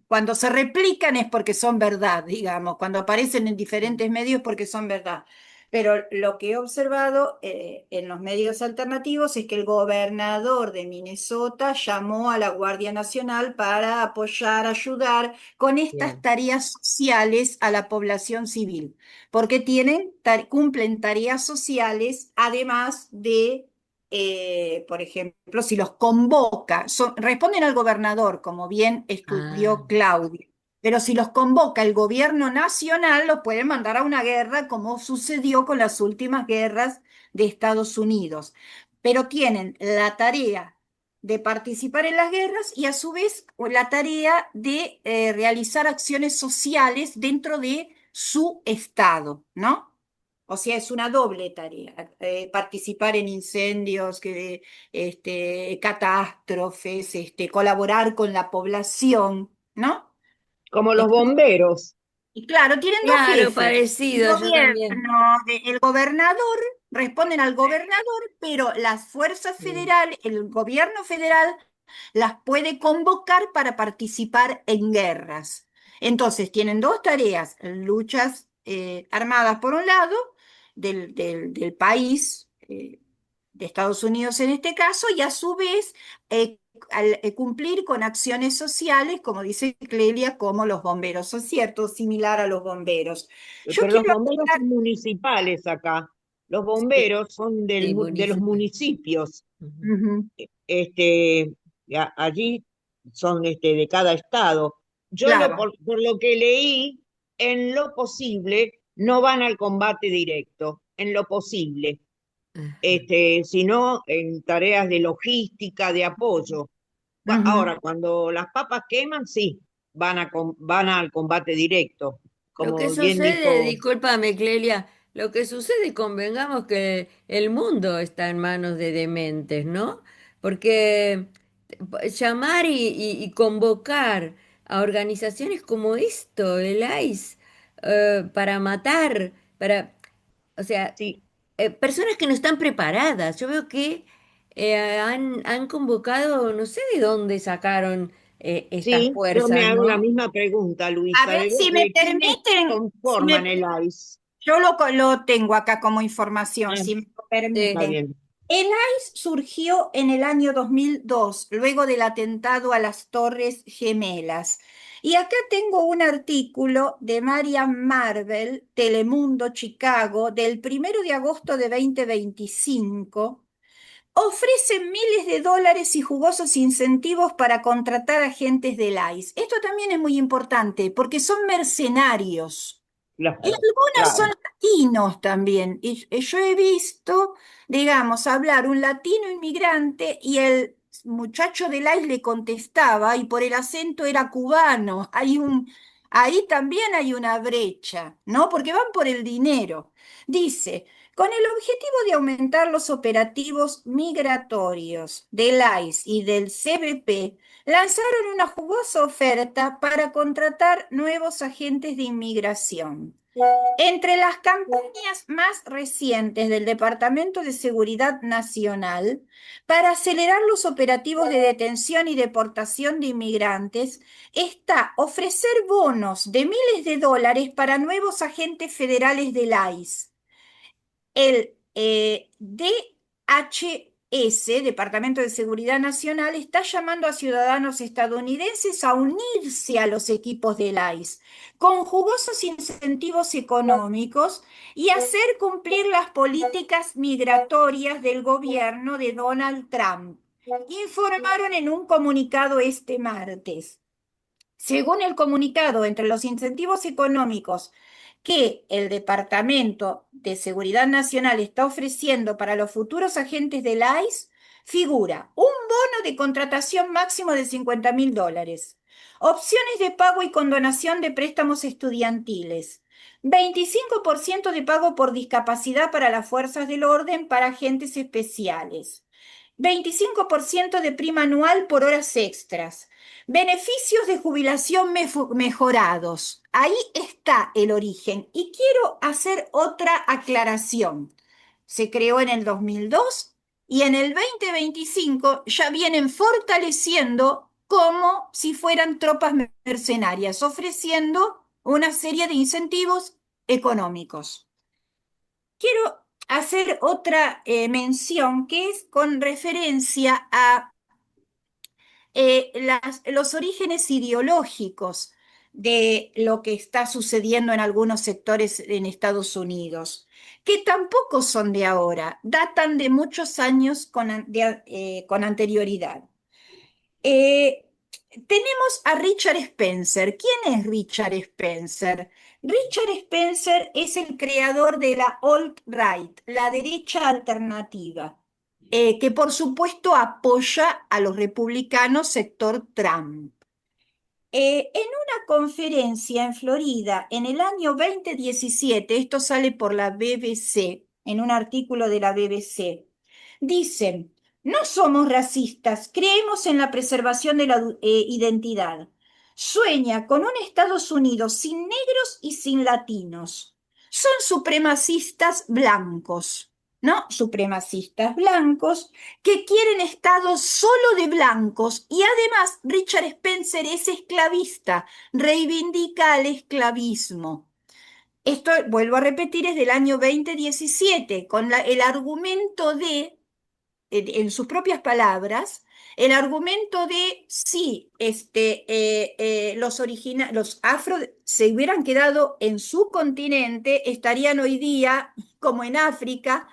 cuando se replican es porque son verdad, digamos, cuando aparecen en diferentes medios porque son verdad. Pero lo que he observado en los medios alternativos es que el gobernador de Minnesota llamó a la Guardia Nacional para apoyar, ayudar con estas bien. tareas sociales a la población civil porque cumplen tareas sociales, además de, por ejemplo, si los convoca, responden al gobernador, como bien Ah, estudió Claudia, pero si los convoca el gobierno nacional, los pueden mandar a una guerra, como sucedió con las últimas guerras de Estados Unidos. Pero tienen la tarea de participar en las guerras y a su vez la tarea de realizar acciones sociales dentro de su estado, ¿no? O sea, es una doble tarea, participar en incendios, catástrofes, colaborar con la población, ¿no? Como los Este, bomberos. y claro, tienen dos claro, jefes. El parecido, yo también. gobierno, el gobernador, responden al gobernador, pero las fuerzas Sí. federales, el gobierno federal las puede convocar para participar en guerras. Entonces, tienen dos tareas, luchas armadas por un lado del país, de Estados Unidos en este caso, y a su vez cumplir con acciones sociales, como dice Clelia, como los bomberos. ¿Es cierto? Similar a los bomberos. Yo Pero los quiero bomberos aclarar, son municipales acá. Los Sí, bomberos son sí, de los municipal. municipios. Ujú. ujú, Este, allí son de cada estado. claro. Por lo que leí, en lo posible, no van al combate directo, en lo posible, Ajá. sino en tareas de logística, de apoyo. Ujú. Ahora, cuando las papas queman, sí, van al combate directo, Lo que como bien sucede, dijo. discúlpame, Clelia, lo que sucede, convengamos que el mundo está en manos de dementes, ¿no? Porque llamar y convocar a organizaciones como esto, el ICE, para matar, o sea, Sí, personas que no están preparadas. Yo veo que han convocado, no sé de dónde sacaron estas sí, yo me fuerzas, hago la ¿no? misma pregunta, A Luisa, ver, si me de quiénes permiten, si conforman me el ICE? yo lo tengo acá como información, Ah, si me lo está Sí. permiten. bien. El ICE surgió en el año 2002, luego del atentado a las Torres Gemelas. Y acá tengo un artículo de Marian Marvel, Telemundo, Chicago, del 1 de agosto de 2025. Ofrecen miles de dólares y jugosos incentivos para contratar agentes del ICE. Esto también es muy importante porque son mercenarios. Y Claro, algunos son claro. latinos también. Y yo he visto, digamos, hablar un latino inmigrante y el muchacho del ICE le contestaba y por el acento era cubano. Ahí también hay una brecha, ¿no? Porque van por el dinero. Dice, con el objetivo de aumentar los operativos migratorios del ICE y del CBP, lanzaron una jugosa oferta para contratar nuevos agentes de inmigración. Entre las campañas más recientes del Departamento de Seguridad Nacional para acelerar los operativos de detención y deportación de inmigrantes está ofrecer bonos de miles de dólares para nuevos agentes federales del ICE. El DHS, Departamento de Seguridad Nacional, está llamando a ciudadanos estadounidenses a unirse a los equipos del ICE con jugosos incentivos económicos y hacer cumplir las políticas migratorias del gobierno de Donald Trump, informaron en un comunicado este martes. Según el comunicado, entre los incentivos económicos que el Departamento de Seguridad Nacional está ofreciendo para los futuros agentes del ICE figura un bono de contratación máximo de $50.000, opciones de pago y condonación de préstamos estudiantiles, 25% de pago por discapacidad para las fuerzas del orden para agentes especiales, 25% de prima anual por horas extras, beneficios de jubilación mejorados. Ahí está el origen. Y quiero hacer otra aclaración. Se creó en el 2002 y en el 2025 ya vienen fortaleciendo como si fueran tropas mercenarias, ofreciendo una serie de incentivos económicos. Quiero hacer otra mención que es con referencia a los orígenes ideológicos de lo que está sucediendo en algunos sectores en Estados Unidos, que tampoco son de ahora, datan de muchos años con anterioridad. Eh, Tenemos a Richard Spencer. ¿Quién es Richard Spencer? Richard Spencer es el creador de la alt-right, la derecha alternativa, que por supuesto apoya a los republicanos sector Trump. En una conferencia en Florida en el año 2017, esto sale por la BBC, en un artículo de la BBC, dicen, no somos racistas, creemos en la preservación de la identidad. Sueña con un Estados Unidos sin negros y sin latinos. Son supremacistas blancos, ¿no? Supremacistas blancos que quieren estados solo de blancos y además Richard Spencer es esclavista, reivindica al esclavismo. Esto, vuelvo a repetir, es del año 2017, con el argumento de, en sus propias palabras, el argumento de si los afro se hubieran quedado en su continente, estarían hoy día como en África,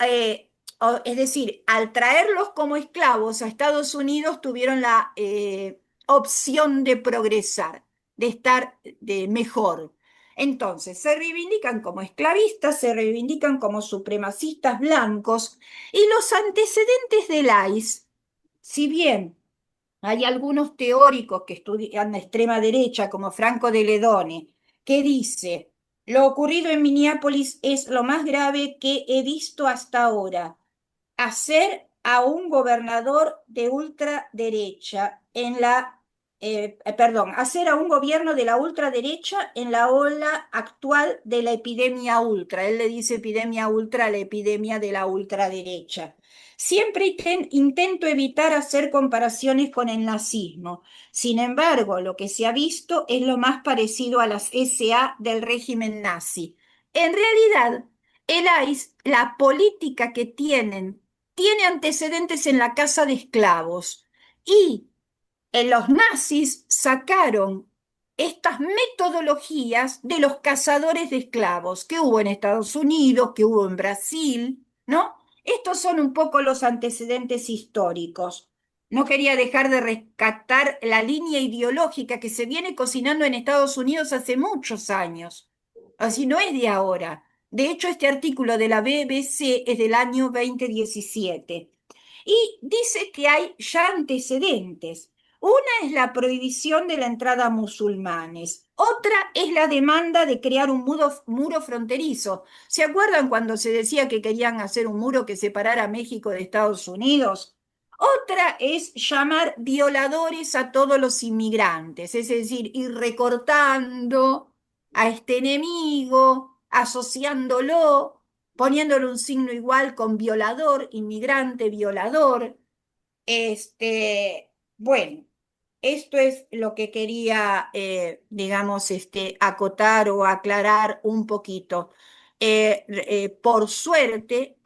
es decir, al traerlos como esclavos a Estados Unidos tuvieron la opción de progresar, de estar mejor. Entonces, se reivindican como esclavistas, se reivindican como supremacistas blancos, y los antecedentes del ICE, si bien hay algunos teóricos que estudian la extrema derecha, como Franco de Ledone, que dice, lo ocurrido en Minneapolis es lo más grave que he visto hasta ahora. Hacer a un gobernador de ultraderecha hacer a un gobierno de la ultraderecha en la ola actual de la epidemia ultra. Él le dice epidemia ultra a la epidemia de la ultraderecha. Siempre intento evitar hacer comparaciones con el nazismo. Sin embargo, lo que se ha visto es lo más parecido a las SA del régimen nazi. En realidad, el ICE, la política que tiene antecedentes en la caza de esclavos y los nazis sacaron estas metodologías de los cazadores de esclavos que hubo en Estados Unidos, que hubo en Brasil, ¿no? Estos son un poco los antecedentes históricos. No quería dejar de rescatar la línea ideológica que se viene cocinando en Estados Unidos hace muchos años. Así no es de ahora. De hecho, este artículo de la BBC es del año 2017 y dice que hay ya antecedentes. Una es la prohibición de la entrada a musulmanes. Otra es la demanda de crear un muro fronterizo. ¿Se acuerdan cuando se decía que querían hacer un muro que separara a México de Estados Unidos? Otra es llamar violadores a todos los inmigrantes, es decir, ir recortando a este enemigo, asociándolo, poniéndole un signo igual con violador, inmigrante, violador. Bueno, esto es lo que quería, digamos, acotar o aclarar un poquito. Por suerte,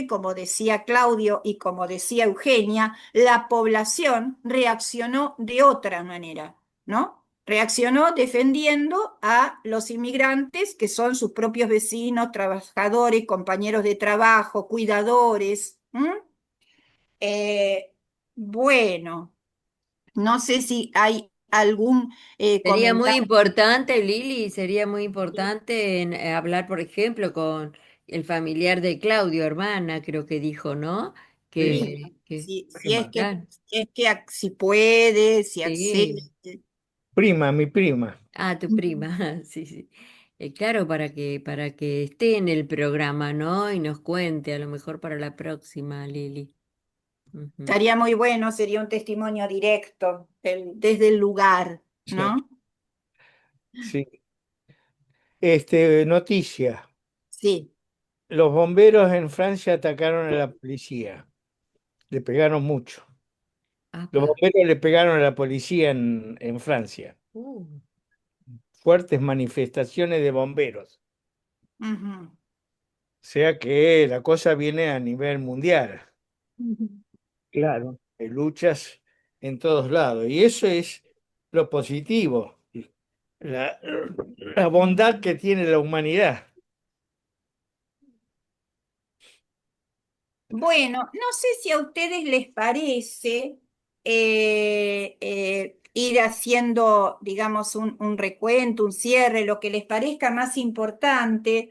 como decía Claudio y como decía Eugenia, la población reaccionó de otra manera, ¿no? Reaccionó defendiendo a los inmigrantes, que son sus propios vecinos, trabajadores, compañeros de trabajo, cuidadores. Eh, bueno, no sé si hay algún Sería muy comentario. importante, Lili, sería muy importante hablar, por ejemplo, con el familiar de Claudio, hermana, creo que dijo, ¿no? Prima, prima, Claro, Si es que si puede, si accede. sí. prima, mi prima. Ah, tu prima, sí, sí. Claro, para que esté en el programa, ¿no? Y nos cuente, a lo mejor para la próxima, Lili. Ujú. Estaría muy bueno, sería un testimonio directo desde el lugar, Sí, ¿no? sí. Noticia. Sí. Los bomberos en Francia atacaron a la policía. Le pegaron mucho. Los Apa. bomberos le pegaron a la policía en Francia. Uh. Fuertes manifestaciones de bomberos. Ujú. O sea que la cosa viene a nivel mundial. Ujú. Claro. Hay luchas en todos lados. Y eso es lo positivo, la, la bondad que tiene la humanidad. Bueno, no sé si a ustedes les parece ir haciendo, digamos, un recuento, un cierre, lo que les parezca más importante.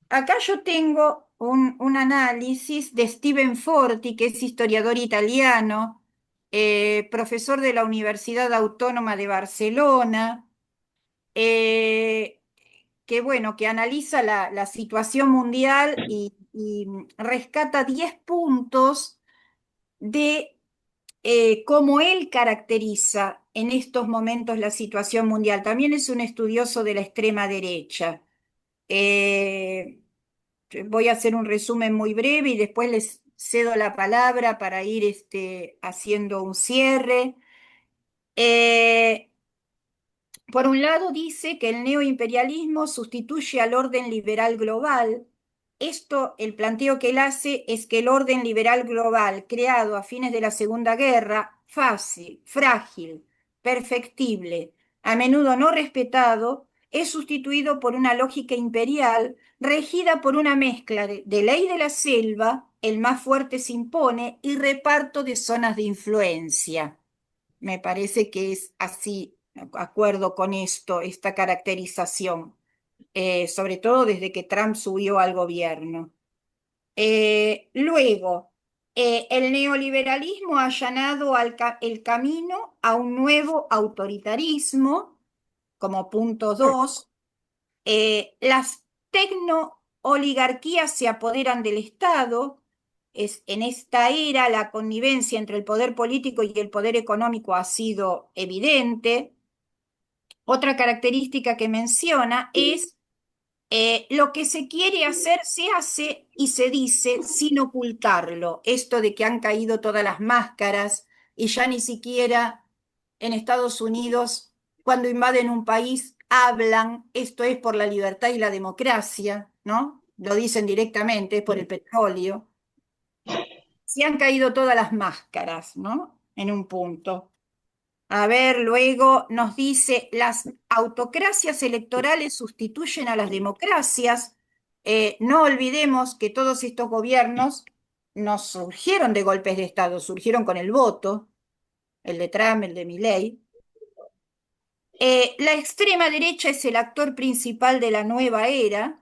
Acá yo tengo un análisis de Stephen Forti, que es historiador italiano, profesor de la Universidad Autónoma de Barcelona, eh, que bueno, que analiza la situación mundial y rescata 10 puntos de cómo él caracteriza en estos momentos la situación mundial. También es un estudioso de la extrema derecha. Eh, Voy a hacer un resumen muy breve y después les cedo la palabra para ir haciendo un cierre. Eh, por un lado, dice que el neoimperialismo sustituye al orden liberal global. Esto, el planteo que él hace es que el orden liberal global creado a fines de la Segunda Guerra, fácil, frágil, perfectible, a menudo no respetado, es sustituido por una lógica imperial regida por una mezcla de ley de la selva, el más fuerte se impone, y reparto de zonas de influencia. Me parece que es así, acuerdo con esto, esta caracterización, sobre todo desde que Trump subió al gobierno. Luego, el neoliberalismo ha allanado el camino a un nuevo autoritarismo, como punto 2. Las tecno-oligarquías se apoderan del Estado. En esta era la connivencia entre el poder político y el poder económico ha sido evidente. Otra característica que menciona es lo que se quiere hacer se hace y se dice sin ocultarlo. Esto de que han caído todas las máscaras y ya ni siquiera en Estados Unidos, cuando invaden un país, hablan, esto es por la libertad y la democracia, ¿no? Lo dicen directamente, es por el petróleo. Se han caído todas las máscaras, ¿no? En un punto. A ver, luego nos dice, las autocracias electorales sustituyen a las democracias. No olvidemos que todos estos gobiernos no surgieron de golpes de Estado, surgieron con el voto, el de Trump, el de Milley. La extrema derecha es el actor principal de la nueva era.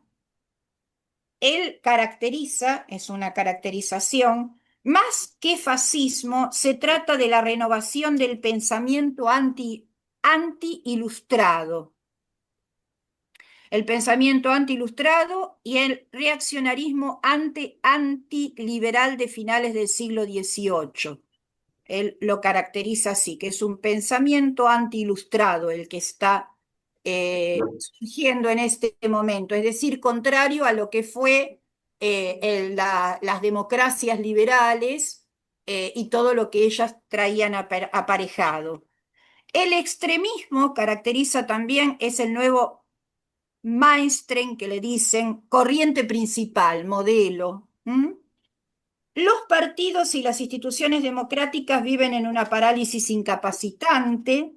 Él caracteriza, es una caracterización, más que fascismo, se trata de la renovación del pensamiento anti-ilustrado. El pensamiento anti-ilustrado y el reaccionarismo anti-liberal de finales del siglo XVIII. Él lo caracteriza así, que es un pensamiento anti-ilustrado el que está surgiendo en este momento, es decir, contrario a lo que fue las democracias liberales y todo lo que ellas traían aparejado. El extremismo caracteriza también, es el nuevo mainstream que le dicen, corriente principal, modelo. Los partidos y las instituciones democráticas viven en una parálisis incapacitante.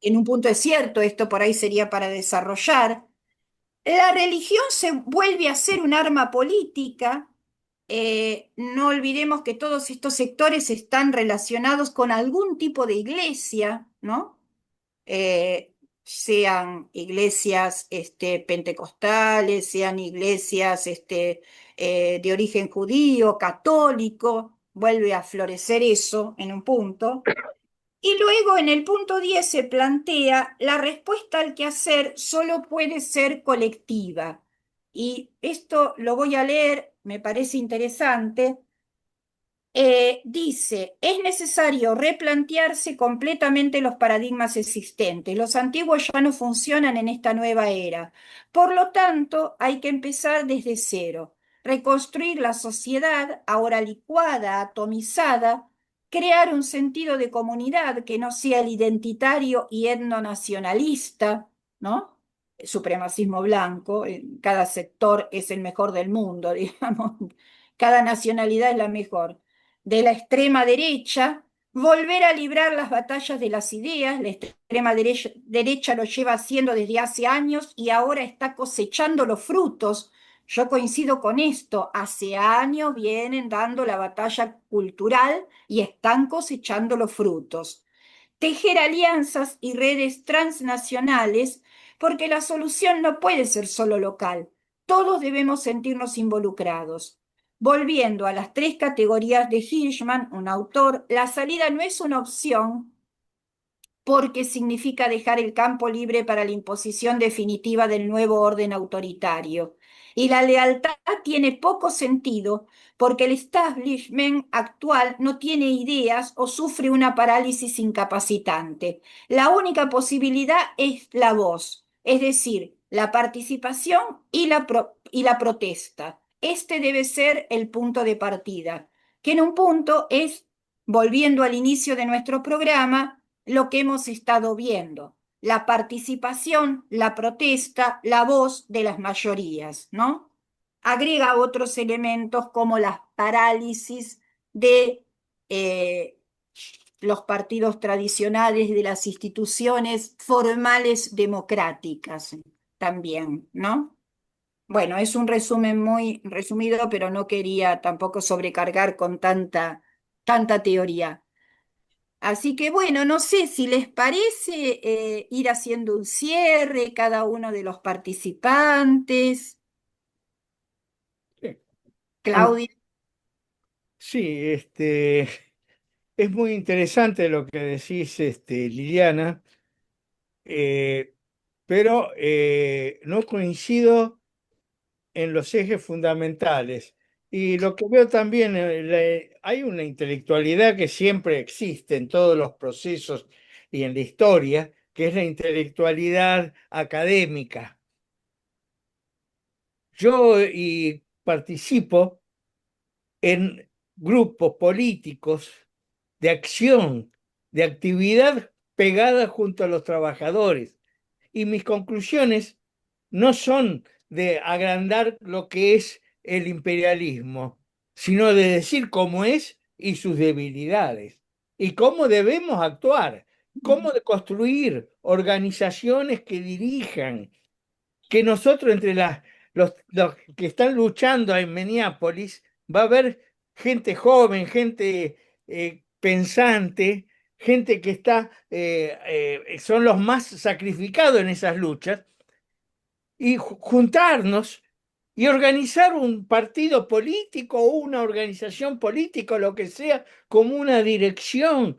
En un punto es cierto, esto por ahí sería para desarrollar. La religión se vuelve a ser un arma política. no olvidemos que todos estos sectores están relacionados con algún tipo de iglesia, ¿no? Sean iglesias pentecostales, sean iglesias de origen judío, católico, vuelve a florecer eso en un punto. Y luego en el punto 10 se plantea la respuesta al quehacer solo puede ser colectiva. Y esto lo voy a leer, me parece interesante. Dice, es necesario replantearse completamente los paradigmas existentes. Los antiguos ya no funcionan en esta nueva era. Por lo tanto, hay que empezar desde cero, reconstruir la sociedad ahora licuada, atomizada, crear un sentido de comunidad que no sea el identitario y etnonacionalista, ¿no? El supremacismo blanco, en cada sector es el mejor del mundo, digamos, cada nacionalidad es la mejor de la extrema derecha, volver a librar las batallas de las ideas. La extrema derecha lo lleva haciendo desde hace años y ahora está cosechando los frutos. Yo coincido con esto, hace años vienen dando la batalla cultural y están cosechando los frutos. Tejer alianzas y redes transnacionales, porque la solución no puede ser solo local. Todos debemos sentirnos involucrados. Volviendo a las tres categorías de Hirschman, un autor, la salida no es una opción porque significa dejar el campo libre para la imposición definitiva del nuevo orden autoritario. Y la lealtad tiene poco sentido porque el establishment actual no tiene ideas o sufre una parálisis incapacitante. La única posibilidad es la voz, es decir, la participación y la protesta. Este debe ser el punto de partida, que en un punto es, volviendo al inicio de nuestro programa, lo que hemos estado viendo, la participación, la protesta, la voz de las mayorías, ¿no? Agrega otros elementos como la parálisis de los partidos tradicionales, de las instituciones formales democráticas también, ¿no? Bueno, es un resumen muy resumido, pero no quería tampoco sobrecargar con tanta teoría. Así que bueno, no sé si les parece ir haciendo un cierre cada uno de los participantes. Sí, Claudia, sí, es muy interesante lo que decís, Liliana, pero no coincido en los ejes fundamentales. Y lo que veo también, hay una intelectualidad que siempre existe en todos los procesos y en la historia, que es la intelectualidad académica. Yo y participo en grupos políticos de acción, de actividad pegada junto a los trabajadores. Y mis conclusiones no son de agrandar lo que es el imperialismo, sino de decir cómo es y sus debilidades, y cómo debemos actuar, cómo de construir organizaciones que dirijan, que nosotros entre los que están luchando en Minneapolis va a haber gente joven, gente pensante, gente que son los más sacrificados en esas luchas, y juntarnos y organizar un partido político o una organización política, lo que sea, como una dirección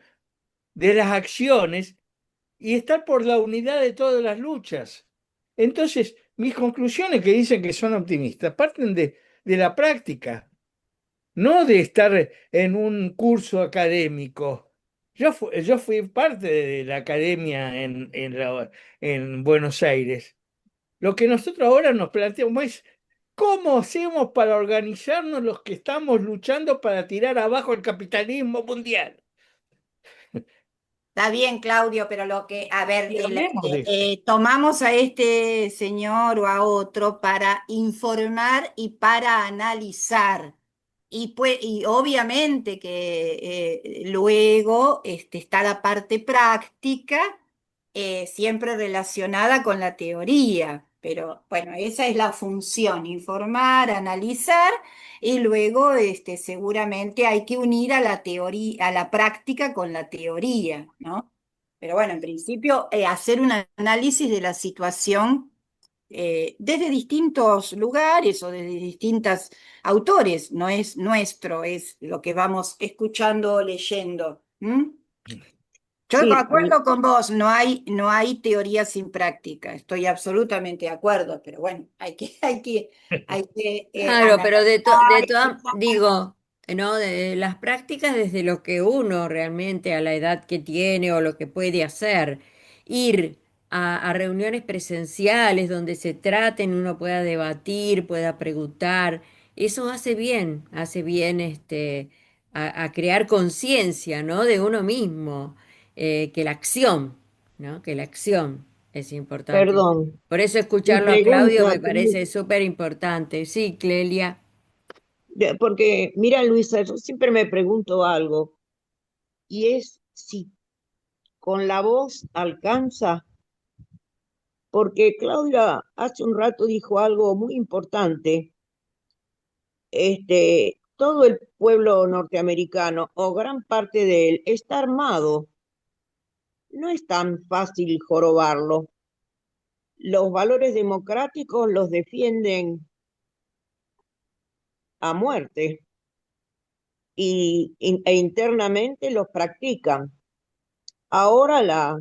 de las acciones y estar por la unidad de todas las luchas. Entonces, mis conclusiones que dicen que son optimistas parten de la práctica, no de estar en un curso académico. Yo fui parte de la academia en Buenos Aires. Lo que nosotros ahora nos planteamos es cómo hacemos para organizarnos los que estamos luchando para tirar abajo el capitalismo mundial. está bien, Claudio, pero a ver, Y hablemos de eso. tomamos a este señor o a otro para informar y para analizar. Y obviamente que luego está la parte práctica, siempre relacionada con la teoría. Pero bueno, esa es la función, informar, analizar y luego seguramente hay que unir a la teoría, a la práctica con la teoría, ¿no? Pero bueno, en principio, hacer un análisis de la situación desde distintos lugares o desde distintos autores, no es nuestro, es lo que vamos escuchando o leyendo. ¿M? Yo de Sí, acuerdo con vos, no hay teoría sin práctica, estoy absolutamente de acuerdo, pero bueno, hay que Claro, pero analizar, de todas, digo, ¿no? De las prácticas desde lo que uno realmente a la edad que tiene o lo que puede hacer, ir a reuniones presenciales donde se traten, uno pueda debatir, pueda preguntar, eso hace bien a crear conciencia, ¿no? De uno mismo, que la acción, ¿no? Que la acción es importante. perdón, Por eso mi escucharlo a Claudio pregunta, me parece súper importante. Sí, Clelia. porque mira, Luisa, yo siempre me pregunto algo, y es si con la voz alcanza, porque Claudia hace un rato dijo algo muy importante. Todo el pueblo norteamericano, o gran parte de él, está armado. No es tan fácil jorobarlo. Los valores democráticos los defienden a muerte e internamente los practican. Ahora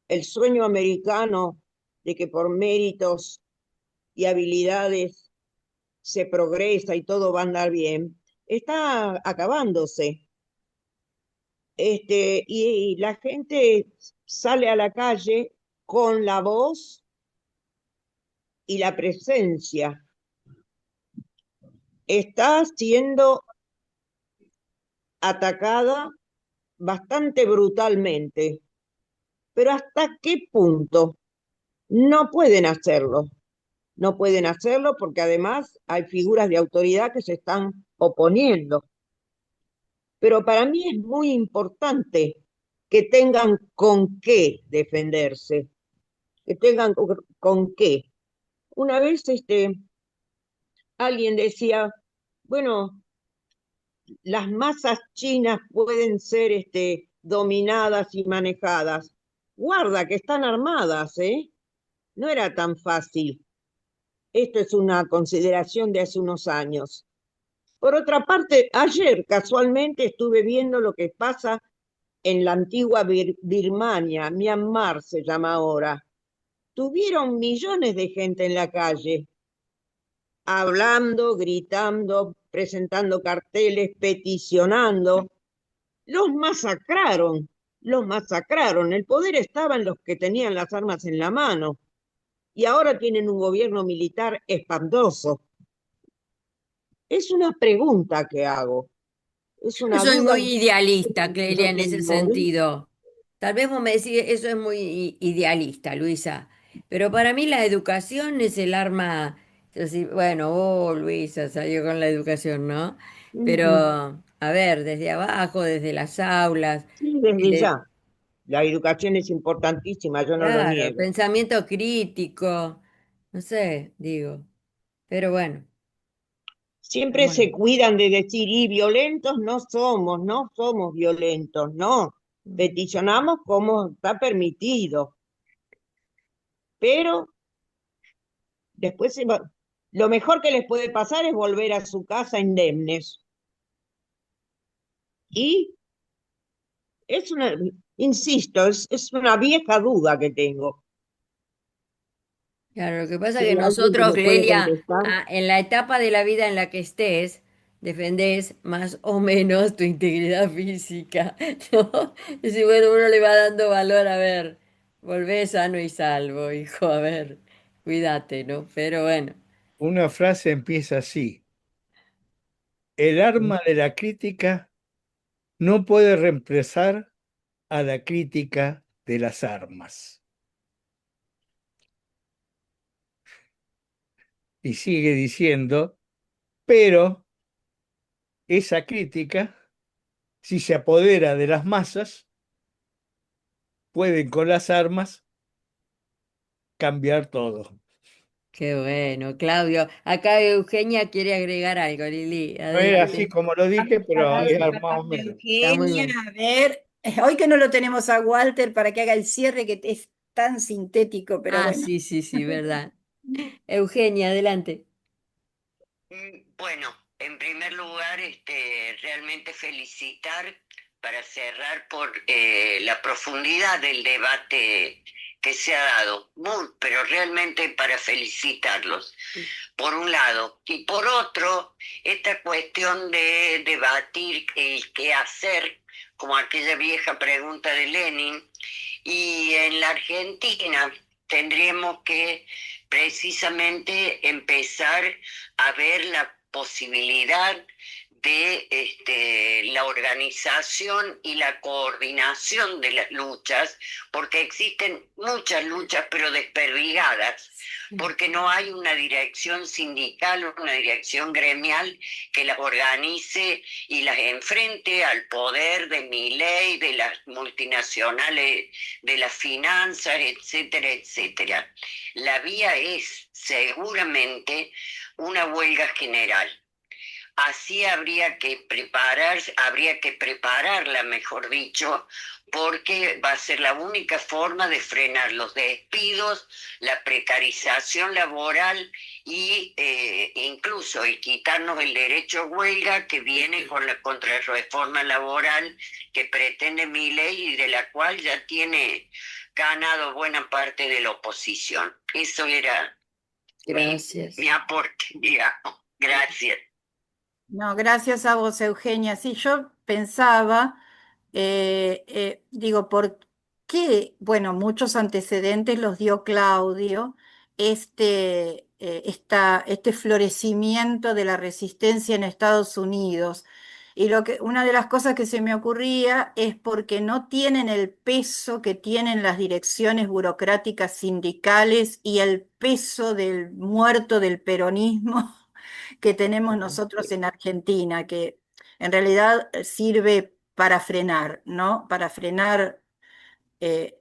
el sueño americano de que por méritos y habilidades se progresa y todo va a andar bien, está acabándose. Y la gente sale a la calle con la voz y la presencia. Está siendo atacada bastante brutalmente, pero ¿hasta qué punto? No pueden hacerlo. No pueden hacerlo porque además hay figuras de autoridad que se están oponiendo. Pero para mí es muy importante que tengan con qué defenderse, que tengan con qué. Una vez alguien decía, bueno, las masas chinas pueden ser dominadas y manejadas. Guarda que están armadas, ¿eh? No era tan fácil. Esto es una consideración de hace unos años. Por otra parte, ayer casualmente estuve viendo lo que pasa en la antigua Birmania, Myanmar se llama ahora. Tuvieron millones de gente en la calle, hablando, gritando, presentando carteles, peticionando. Los masacraron, los masacraron. El poder estaba en los que tenían las armas en la mano y ahora tienen un gobierno militar espantoso. Es una pregunta que hago, es Yo una soy duda muy que idealista, Clelia, yo en ese tengo, ¿eh? sentido. Tal vez vos me decís, eso es muy idealista, Luisa. Pero para mí la educación es el arma. Yo bueno, Luisa, salió con la educación, ¿no? Pero, Ujú. a ver, desde abajo, desde las aulas, Sí, desde de- ya. La educación es importantísima, yo no lo claro, niego. pensamiento crítico, no sé, digo. Pero bueno, Siempre estamos se cuidan de decir, y violentos no somos, no somos violentos, no. Peticionamos como está permitido, pero después lo mejor que les puede pasar es volver a su casa indemnes. Y es una, insisto, es una vieja duda que tengo. Claro, lo que pasa Si es hay que alguien que nosotros, me puede Clelia, contestar. en la etapa de la vida en la que estés, defendés más o menos tu integridad física, ¿no? Y si bueno, uno le va dando valor, a ver, volvé sano y salvo, hijo, a ver, cuídate, ¿no? Pero bueno, Una frase empieza así: el arma de la crítica no puede reemplazar a la crítica de las armas. Y sigue diciendo, pero esa crítica, si se apodera de las masas, pueden con las armas cambiar todo. Qué bueno, Claudio. Acá Eugenia quiere agregar algo, Lili. No era así Adelante. como lo dije, pero es más o Vamos, menos. Está muy Eugenia, bien. a ver, hoy que no lo tenemos a Walter para que haga el cierre, que es tan sintético, pero Ah, bueno. sí, sí, sí, verdad. Eugenia, adelante. Bueno, en primer lugar, realmente felicitar para cerrar por la profundidad del debate que se ha dado, pero realmente para felicitarlos, por un lado. Y por otro, esta cuestión de debatir el qué hacer, como aquella vieja pregunta de Lenin, y en la Argentina tendríamos que precisamente empezar a ver la posibilidad de la organización y la coordinación de las luchas, porque existen muchas luchas pero desperdigadas, porque no hay una dirección sindical o una dirección gremial que las organice y las enfrente al poder de Milei, de las multinacionales, de las finanzas, etcétera, etcétera. La vía es seguramente una huelga general. Así habría que prepararla, mejor dicho, porque va a ser la única forma de frenar los despidos, la precarización laboral y incluso el quitarnos el derecho a huelga que viene con la contrarreforma laboral que pretende Milei y de la cual ya tiene ganado buena parte de la oposición. Eso era mi Gracias. aporte, digamos. Gracias. No, gracias a vos, Eugenia. Sí, yo pensaba, digo, ¿por qué? Bueno, muchos antecedentes los dio Claudio, este florecimiento de la resistencia en Estados Unidos. Y una de las cosas que se me ocurría es porque no tienen el peso que tienen las direcciones burocráticas sindicales y el peso del muerto del peronismo que tenemos nosotros en Argentina, que en realidad sirve para frenar, ¿no? Para frenar eh,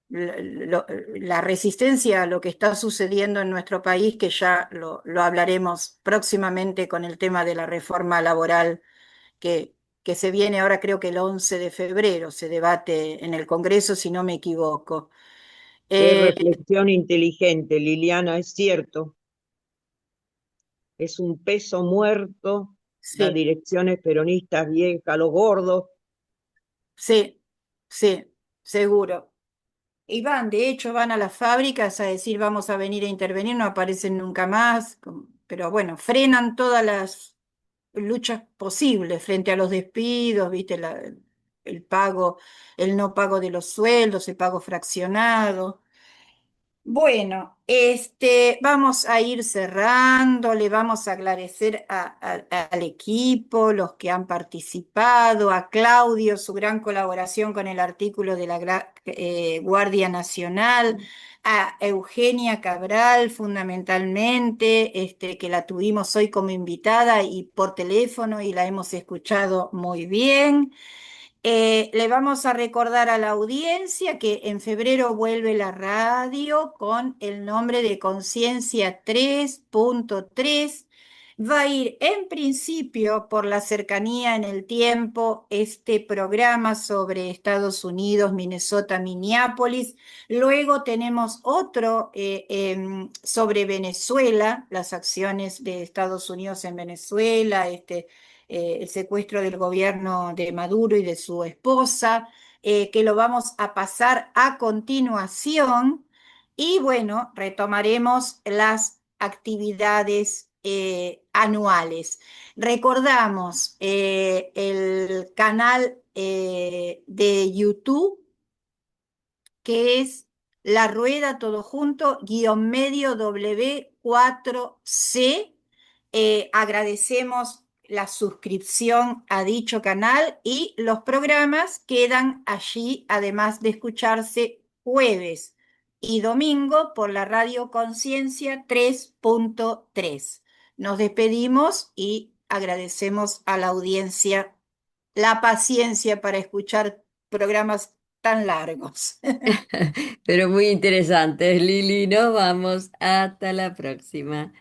la resistencia a lo que está sucediendo en nuestro país, que ya lo hablaremos próximamente con el tema de la reforma laboral que se viene ahora, creo que el 11 de febrero se debate en el Congreso, si no me equivoco. Qué Eh, reflexión inteligente, Liliana, es cierto. Es un peso muerto, las sí, direcciones peronistas viejas, los gordos. sí, sí, seguro. Y van, de hecho, van a las fábricas a decir vamos a venir a intervenir, no aparecen nunca más, pero bueno, frenan todas las luchas posibles frente a los despidos, viste, el pago, el no pago de los sueldos, el pago fraccionado. Bueno, vamos a ir cerrando, le vamos a agradecer al equipo, los que han participado, a Claudio, su gran colaboración con el artículo de la Guardia Nacional, a Eugenia Cabral, fundamentalmente, que la tuvimos hoy como invitada y por teléfono y la hemos escuchado muy bien. Le vamos a recordar a la audiencia que en febrero vuelve la radio con el nombre de Conciencia 3.3. Va a ir en principio por la cercanía en el tiempo este programa sobre Estados Unidos, Minnesota, Minneapolis. Luego tenemos otro sobre Venezuela, las acciones de Estados Unidos en Venezuela, el secuestro del gobierno de Maduro y de su esposa, que lo vamos a pasar a continuación. Y bueno, retomaremos las actividades anuales. Recordamos el canal de YouTube, que es La Rueda Todo Junto, guión medio W4C. Agradecemos la suscripción a dicho canal y los programas quedan allí, además de escucharse jueves y domingo por la Radio Conciencia 3.3. Nos despedimos y agradecemos a la audiencia la paciencia para escuchar programas tan largos. Pero muy interesante, Lili. Nos vamos. Hasta la próxima.